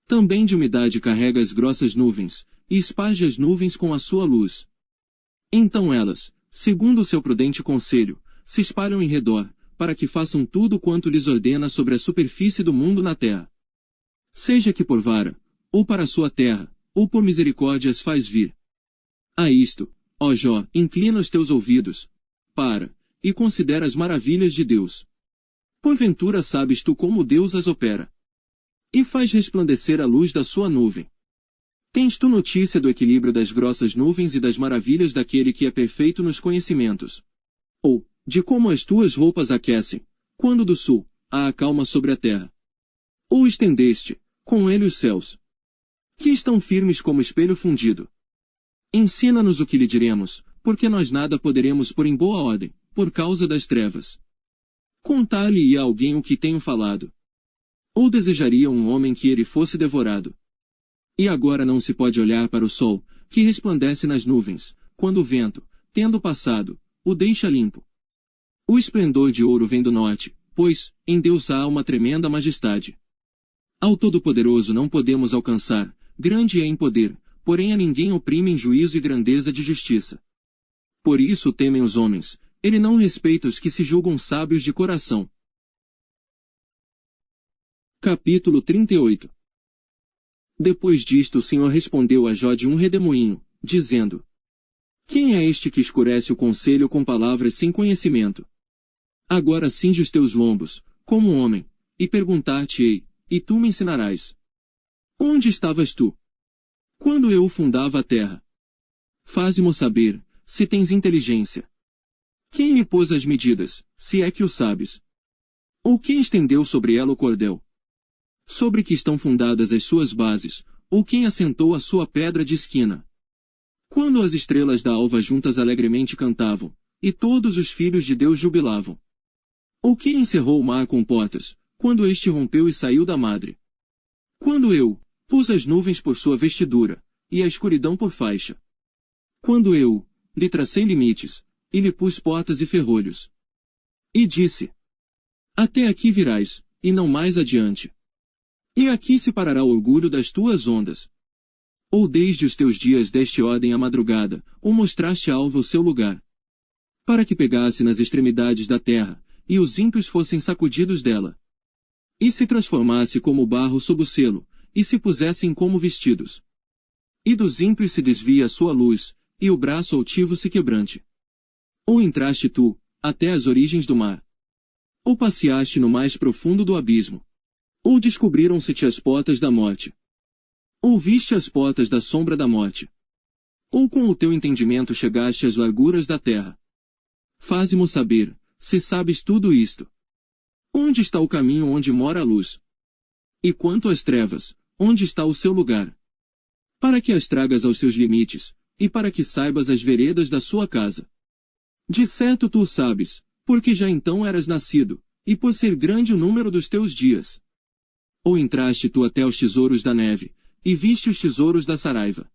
Speaker 1: Também de umidade carrega as grossas nuvens, e esparge as nuvens com a sua luz. Então elas, segundo o seu prudente conselho, se espalham em redor, para que façam tudo quanto lhes ordena sobre a superfície do mundo na terra. Seja que por vara, ou para a sua terra, ou por misericórdia as faz vir. A isto, ó Jó, inclina os teus ouvidos, e considera as maravilhas de Deus. Porventura sabes tu como Deus as opera? E faz resplandecer a luz da sua nuvem. Tens tu notícia do equilíbrio das grossas nuvens e das maravilhas daquele que é perfeito nos conhecimentos? Ou, de como as tuas roupas aquecem, quando do sul, a acalma sobre a terra? Ou estendeste, com ele os céus, que estão firmes como espelho fundido? Ensina-nos o que lhe diremos, porque nós nada poderemos pôr em boa ordem, por causa das trevas. Contar-lhe-ia alguém o que tenho falado? Ou desejaria um homem que ele fosse devorado? E agora não se pode olhar para o sol, que resplandece nas nuvens, quando o vento, tendo passado, o deixa limpo. O esplendor de ouro vem do norte, pois, em Deus há uma tremenda majestade. Ao Todo-Poderoso não podemos alcançar, grande é em poder, porém a ninguém oprime em juízo e grandeza de justiça. Por isso temem os homens, ele não respeita os que se julgam sábios de coração. Capítulo 38. Depois disto o Senhor respondeu a Jó de um redemoinho, dizendo: quem é este que escurece o conselho com palavras sem conhecimento? Agora cinge os teus lombos, como um homem, e perguntar-te-ei, e tu me ensinarás. Onde estavas tu? Quando eu fundava a terra? Faze-mo saber, se tens inteligência. Quem lhe pôs as medidas, se é que o sabes? Ou quem estendeu sobre ela o cordel? Sobre que estão fundadas as suas bases, ou quem assentou a sua pedra de esquina? Quando as estrelas da alva juntas alegremente cantavam, e todos os filhos de Deus jubilavam? Ou quem encerrou o mar com portas, quando este rompeu e saiu da madre? Quando eu pus as nuvens por sua vestidura, e a escuridão por faixa? Quando eu lhe tracei limites, e lhe pus portas e ferrolhos? E disse: até aqui virás, e não mais adiante. E aqui se parará o orgulho das tuas ondas. Ou desde os teus dias deste ordem à madrugada, ou mostraste à alva o seu lugar, para que pegasse nas extremidades da terra, e os ímpios fossem sacudidos dela, e se transformasse como barro sob o selo, e se pusessem como vestidos. E dos ímpios se desvia a sua luz, e o braço altivo se quebrante. Ou entraste tu, até as origens do mar? Ou passeaste no mais profundo do abismo? Ou descobriram-se-te as portas da morte? Ou viste as portas da sombra da morte? Ou com o teu entendimento chegaste às larguras da terra? Faze-mo saber, se sabes tudo isto. Onde está o caminho onde mora a luz? E quanto às trevas, onde está o seu lugar? Para que as tragas aos seus limites, e para que saibas as veredas da sua casa. De certo tu o sabes, porque já então eras nascido, e por ser grande o número dos teus dias. Ou entraste tu até os tesouros da neve, e viste os tesouros da saraiva?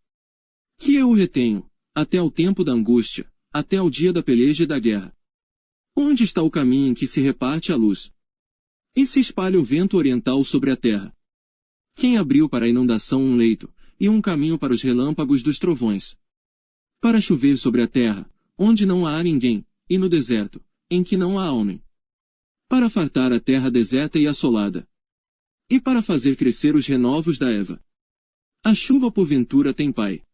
Speaker 1: Que eu o retenho, até ao tempo da angústia, até ao dia da peleja e da guerra. Onde está o caminho em que se reparte a luz? E se espalha o vento oriental sobre a terra? Quem abriu para a inundação um leito, e um caminho para os relâmpagos dos trovões? Para chover sobre a terra, onde não há ninguém, e no deserto, em que não há homem. Para fartar a terra deserta e assolada. E para fazer crescer os renovos da Eva. A chuva porventura tem pai.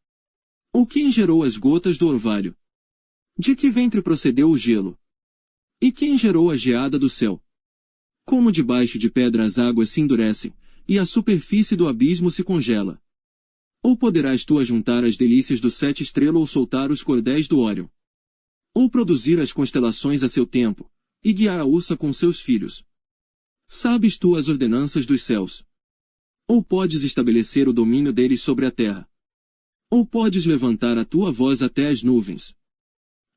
Speaker 1: Ou quem gerou as gotas do orvalho? De que ventre procedeu o gelo? E quem gerou a geada do céu? Como debaixo de pedra as águas se endurecem, e a superfície do abismo se congela. Ou poderás tu ajuntar as delícias do sete estrela ou soltar os cordéis do Órion? Ou produzir as constelações a seu tempo, e guiar a ursa com seus filhos? Sabes tu as ordenanças dos céus? Ou podes estabelecer o domínio deles sobre a terra? Ou podes levantar a tua voz até as nuvens?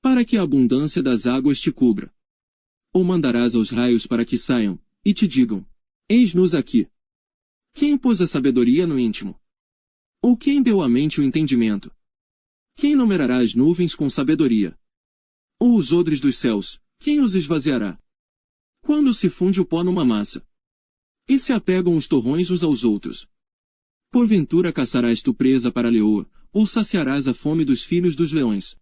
Speaker 1: Para que a abundância das águas te cubra. Ou mandarás aos raios para que saiam, e te digam: eis-nos aqui. Quem pôs a sabedoria no íntimo? Ou quem deu à mente o entendimento? Quem numerará as nuvens com sabedoria? Ou os odres dos céus, quem os esvaziará? Quando se funde o pó numa massa? E se apegam os torrões uns aos outros? Porventura caçarás tu presa para a leoa, ou saciarás a fome dos filhos dos leões?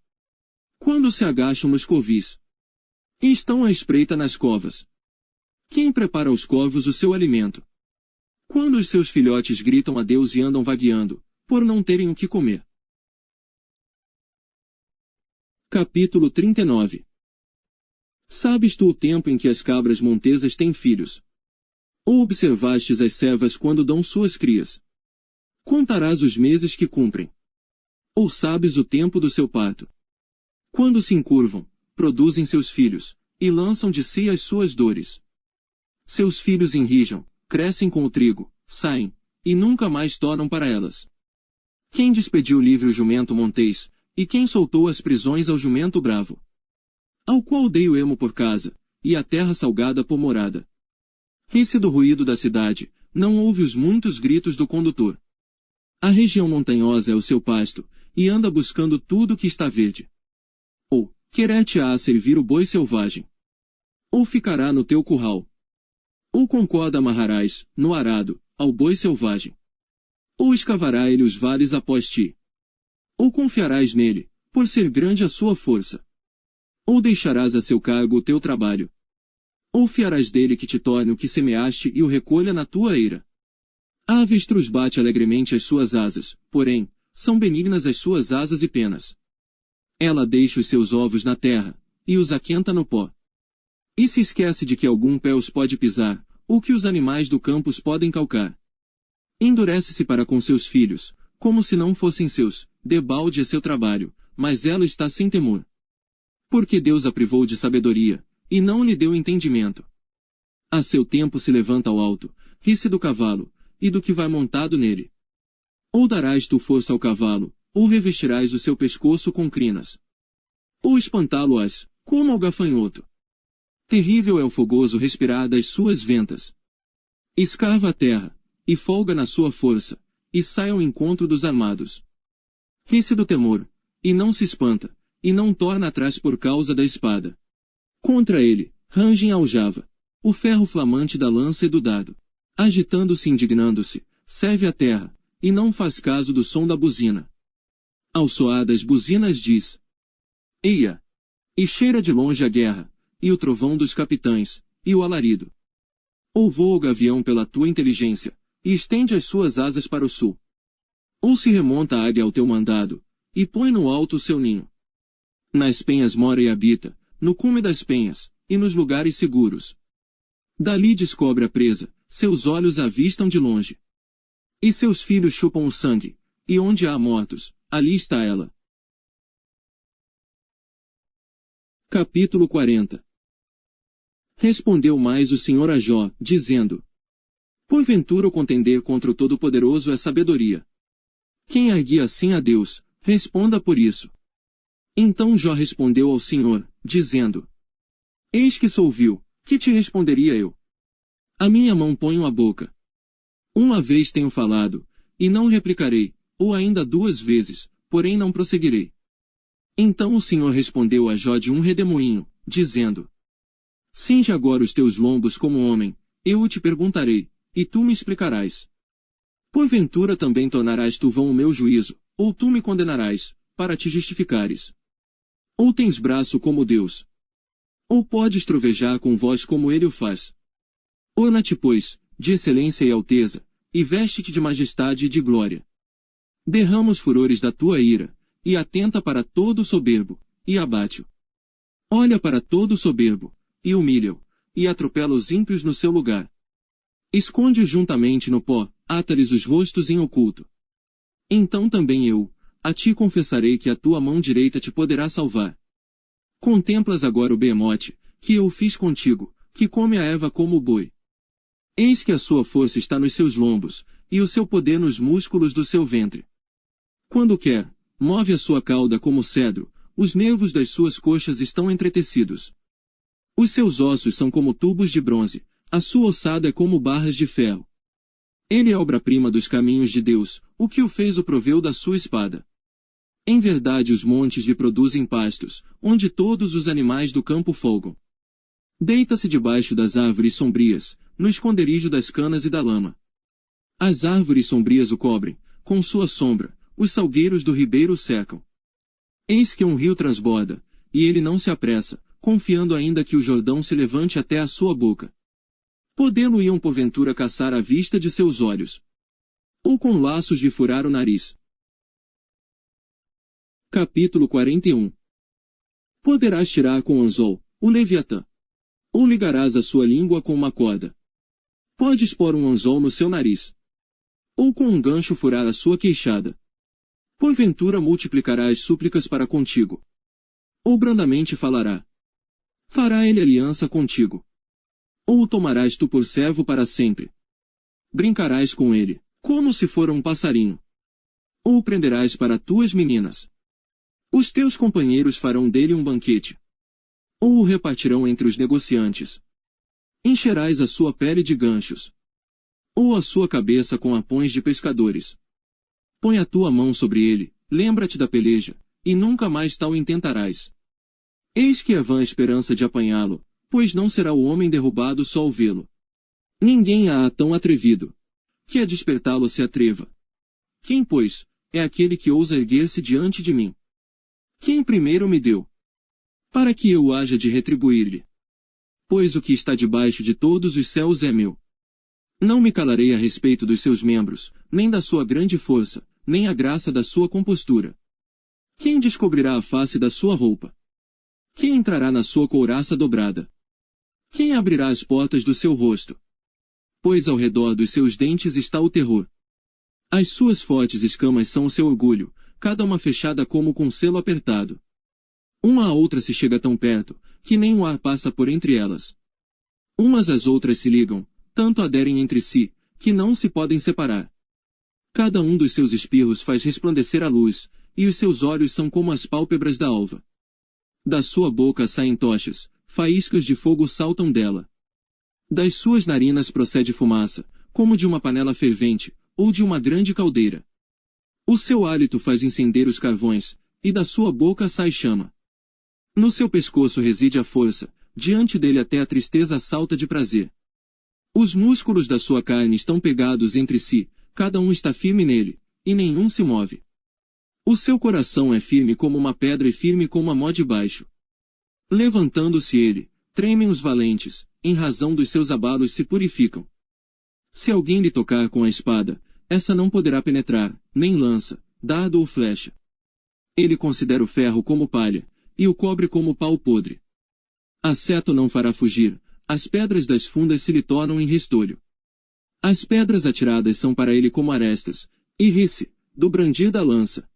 Speaker 1: Quando se agacham nos covis? E estão à espreita nas covas? Quem prepara aos corvos o seu alimento? Quando os seus filhotes gritam a Deus e andam vagueando, por não terem o que comer. Capítulo 39. Sabes tu o tempo em que as cabras montesas têm filhos? Ou observastes as servas quando dão suas crias? Contarás os meses que cumprem? Ou sabes o tempo do seu parto? Quando se encurvam, produzem seus filhos, e lançam de si as suas dores. Seus filhos enrijam, crescem com o trigo, saem, e nunca mais tornam para elas. Quem despediu livre o jumento montês, e quem soltou as prisões ao jumento bravo? Ao qual dei o emo por casa, e a terra salgada por morada. Ri-se do ruído da cidade, não ouve os muitos gritos do condutor. A região montanhosa é o seu pasto, e anda buscando tudo que está verde. Ou, querer-te-á servir o boi selvagem? Ou ficará no teu curral? Ou com corda amarrarás, no arado, ao boi selvagem? Ou escavará ele os vales após ti? Ou confiarás nele, por ser grande a sua força? Ou deixarás a seu cargo o teu trabalho? Ou fiarás dele que te torne o que semeaste e o recolha na tua eira? A avestruz bate alegremente as suas asas, porém, são benignas as suas asas e penas. Ela deixa os seus ovos na terra, e os aquenta no pó. E se esquece de que algum pé os pode pisar, ou que os animais do campo os podem calcar. Endurece-se para com seus filhos, como se não fossem seus, debalde é seu trabalho, mas ela está sem temor. Porque Deus a privou de sabedoria, e não lhe deu entendimento. A seu tempo se levanta ao alto, ri-se do cavalo, e do que vai montado nele. Ou darás tu força ao cavalo, ou revestirás o seu pescoço com crinas. Ou espantá-lo-ás, como ao gafanhoto. Terrível é o fogoso respirar das suas ventas. Escava a terra, e folga na sua força, e sai ao encontro dos armados. Ri-se do temor, e não se espanta, e não torna atrás por causa da espada. Contra ele, rangem a aljava, o ferro flamante da lança e do dado. Agitando-se e indignando-se, serve a terra, e não faz caso do som da buzina. Ao soar das buzinas diz: eia! E cheira de longe a guerra, e o trovão dos capitães, e o alarido. Ou voa o gavião pela tua inteligência, e estende as suas asas para o sul. Ou se remonta a águia ao teu mandado, e põe no alto o seu ninho. Nas penhas mora e habita, no cume das penhas, e nos lugares seguros. Dali descobre a presa, seus olhos a avistam de longe. E seus filhos chupam o sangue, e onde há mortos, ali está ela. Capítulo 40. Respondeu mais o Senhor a Jó, dizendo: porventura o contender contra o Todo-Poderoso é sabedoria. Quem arguia assim a Deus, responda por isso. Então Jó respondeu ao Senhor, dizendo: eis que sou vil, que te responderia eu? A minha mão ponho à boca. Uma vez tenho falado, e não replicarei, ou ainda 2 vezes, porém não prosseguirei. Então o Senhor respondeu a Jó de um redemoinho, dizendo: Cinge agora os teus lombos como homem, eu te perguntarei, e tu me explicarás. Porventura também tornarás tu vão o meu juízo, ou tu me condenarás, para te justificares. Ou tens braço como Deus? Ou podes trovejar com voz como ele o faz? Orna-te, pois, de excelência e alteza, e veste-te de majestade e de glória. Derrama os furores da tua ira, e atenta para todo soberbo, e abate-o. Olha para todo soberbo, e humilha-o, e atropela os ímpios no seu lugar. Esconde-os juntamente no pó, ata-lhes os rostos em oculto. Então também eu, a ti confessarei que a tua mão direita te poderá salvar. Contemplas agora o behemote, que eu fiz contigo, que come a erva como o boi. Eis que a sua força está nos seus lombos, e o seu poder nos músculos do seu ventre. Quando quer, move a sua cauda como cedro, os nervos das suas coxas estão entretecidos. Os seus ossos são como tubos de bronze, a sua ossada é como barras de ferro. Ele é obra-prima dos caminhos de Deus, o que o fez o proveu da sua espada. Em verdade os montes lhe produzem pastos, onde todos os animais do campo folgam. Deita-se debaixo das árvores sombrias, no esconderijo das canas e da lama. As árvores sombrias o cobrem, com sua sombra, os salgueiros do ribeiro o cercam. Eis que um rio transborda, e ele não se apressa, confiando ainda que o Jordão se levante até a sua boca. Podê-lo-iam porventura caçar à vista de seus olhos? Ou com laços lhe furar o nariz? Capítulo 41. Poderás tirar com anzol, o Leviatã. Ou ligarás a sua língua com uma corda. Podes pôr um anzol no seu nariz. Ou com um gancho furar a sua queixada. Porventura multiplicarás súplicas para contigo. Ou brandamente falará. Fará ele aliança contigo. Ou o tomarás tu por servo para sempre. Brincarás com ele, como se fora um passarinho. Ou o prenderás para tuas meninas. Os teus companheiros farão dele um banquete. Ou o repartirão entre os negociantes. Encherás a sua pele de ganchos. Ou a sua cabeça com apões de pescadores. Põe a tua mão sobre ele, lembra-te da peleja, e nunca mais tal intentarás. Eis que é vã a esperança de apanhá-lo, pois não será o homem derrubado só ao vê-lo. Ninguém há tão atrevido, que a despertá-lo se atreva. Quem, pois, é aquele que ousa erguer-se diante de mim? Quem primeiro me deu? Para que eu haja de retribuir-lhe. Pois o que está debaixo de todos os céus é meu. Não me calarei a respeito dos seus membros, nem da sua grande força, nem a graça da sua compostura. Quem descobrirá a face da sua roupa? Quem entrará na sua couraça dobrada? Quem abrirá as portas do seu rosto? Pois ao redor dos seus dentes está o terror. As suas fortes escamas são o seu orgulho, cada uma fechada como com selo apertado. Uma a outra se chega tão perto, que nem o ar passa por entre elas. Umas às outras se ligam, tanto aderem entre si, que não se podem separar. Cada um dos seus espirros faz resplandecer a luz, e os seus olhos são como as pálpebras da alva. Da sua boca saem tochas, faíscas de fogo saltam dela. Das suas narinas procede fumaça, como de uma panela fervente, ou de uma grande caldeira. O seu hálito faz incender os carvões, e da sua boca sai chama. No seu pescoço reside a força, diante dele até a tristeza salta de prazer. Os músculos da sua carne estão pegados entre si, cada um está firme nele, e nenhum se move. O seu coração é firme como uma pedra e firme como a mó de baixo. Levantando-se ele, tremem os valentes, em razão dos seus abalos se purificam. Se alguém lhe tocar com a espada, essa não poderá penetrar, nem lança, dardo ou flecha. Ele considera o ferro como palha, e o cobre como pau podre. A seta não fará fugir, as pedras das fundas se lhe tornam em restolho. As pedras atiradas são para ele como arestas, e ri-se, do brandir da lança.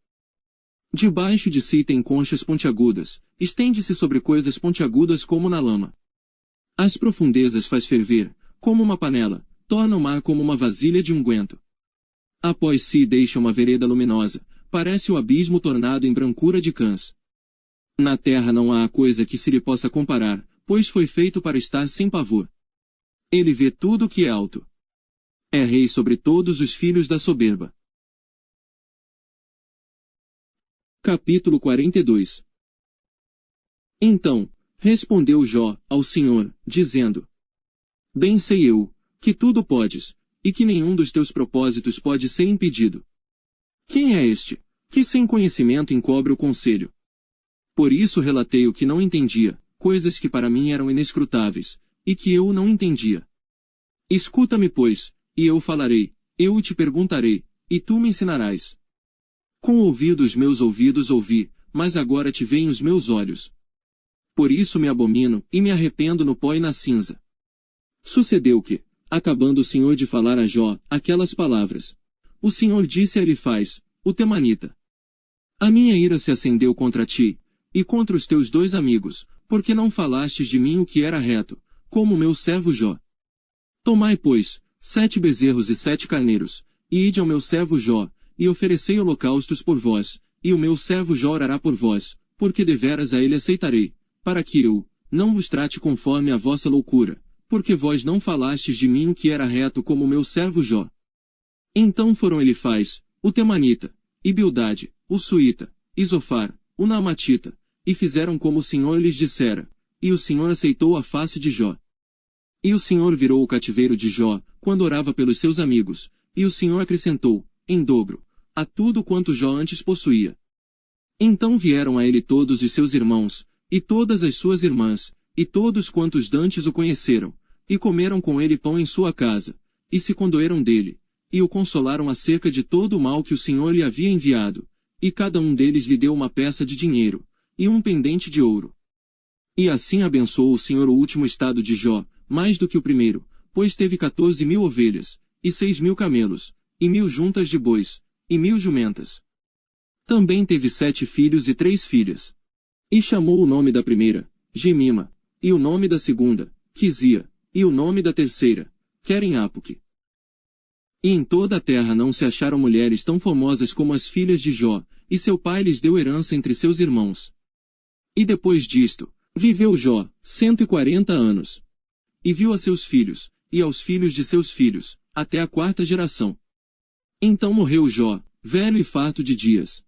Speaker 1: Debaixo de si tem conchas pontiagudas, estende-se sobre coisas pontiagudas como na lama. As profundezas faz ferver, como uma panela, torna o mar como uma vasilha de unguento. Após si deixa uma vereda luminosa, parece o abismo tornado em brancura de cãs. Na terra não há coisa que se lhe possa comparar, pois foi feito para estar sem pavor. Ele vê tudo o que é alto. É rei sobre todos os filhos da soberba. Capítulo 42. Então, Respondeu Jó ao Senhor, dizendo: Bem sei eu, que tudo podes, e que nenhum dos teus propósitos pode ser impedido. Quem é este, que sem conhecimento encobre o conselho? Por isso relatei o que não entendia, coisas que para mim eram inescrutáveis, e que eu não entendia. Escuta-me, pois, e eu falarei, eu te perguntarei, e tu me ensinarás. Com ouvidos meus ouvidos ouvi, mas agora te veem os meus olhos. Por isso me abomino, e me arrependo no pó e na cinza. Sucedeu que, acabando o Senhor de falar a Jó aquelas palavras, o Senhor disse a Elifaz, o temanita: A minha ira se acendeu contra ti, e contra os teus 2 amigos, porque não falastes de mim o que era reto, como meu servo Jó. Tomai, pois, 7 bezerros e 7 carneiros, e ide ao meu servo Jó, e oferecei holocaustos por vós, e o meu servo Jó orará por vós, porque deveras a ele aceitarei, para que eu não vos trate conforme a vossa loucura, porque vós não falastes de mim o que era reto como meu servo Jó. Então foram Elifaz, o temanita, e Bildade, o suíta, e Zofar, o naamatita, e fizeram como o Senhor lhes dissera, e o Senhor aceitou a face de Jó. E o Senhor virou o cativeiro de Jó, quando orava pelos seus amigos, e o Senhor acrescentou, em dobro, a tudo quanto Jó antes possuía. Então vieram a ele todos os seus irmãos, e todas as suas irmãs, e todos quantos dantes o conheceram, e comeram com ele pão em sua casa, e se condoeram dele, e o consolaram acerca de todo o mal que o Senhor lhe havia enviado, e cada um deles lhe deu uma peça de dinheiro, e um pendente de ouro. E assim abençoou o Senhor o último estado de Jó, mais do que o primeiro, pois teve 14.000 ovelhas, e 6.000 camelos, e 1.000 juntas de bois, e 1.000 jumentas. Também teve 7 filhos e 3 filhas. E chamou o nome da primeira, Gemima, e o nome da segunda, Quizia, e o nome da terceira, Queren-Apuque. E em toda a terra não se acharam mulheres tão famosas como as filhas de Jó, e seu pai lhes deu herança entre seus irmãos. E depois disto, viveu Jó 140 anos. E viu a seus filhos, e aos filhos de seus filhos, até a 4ª geração. Então morreu Jó, velho e farto de dias.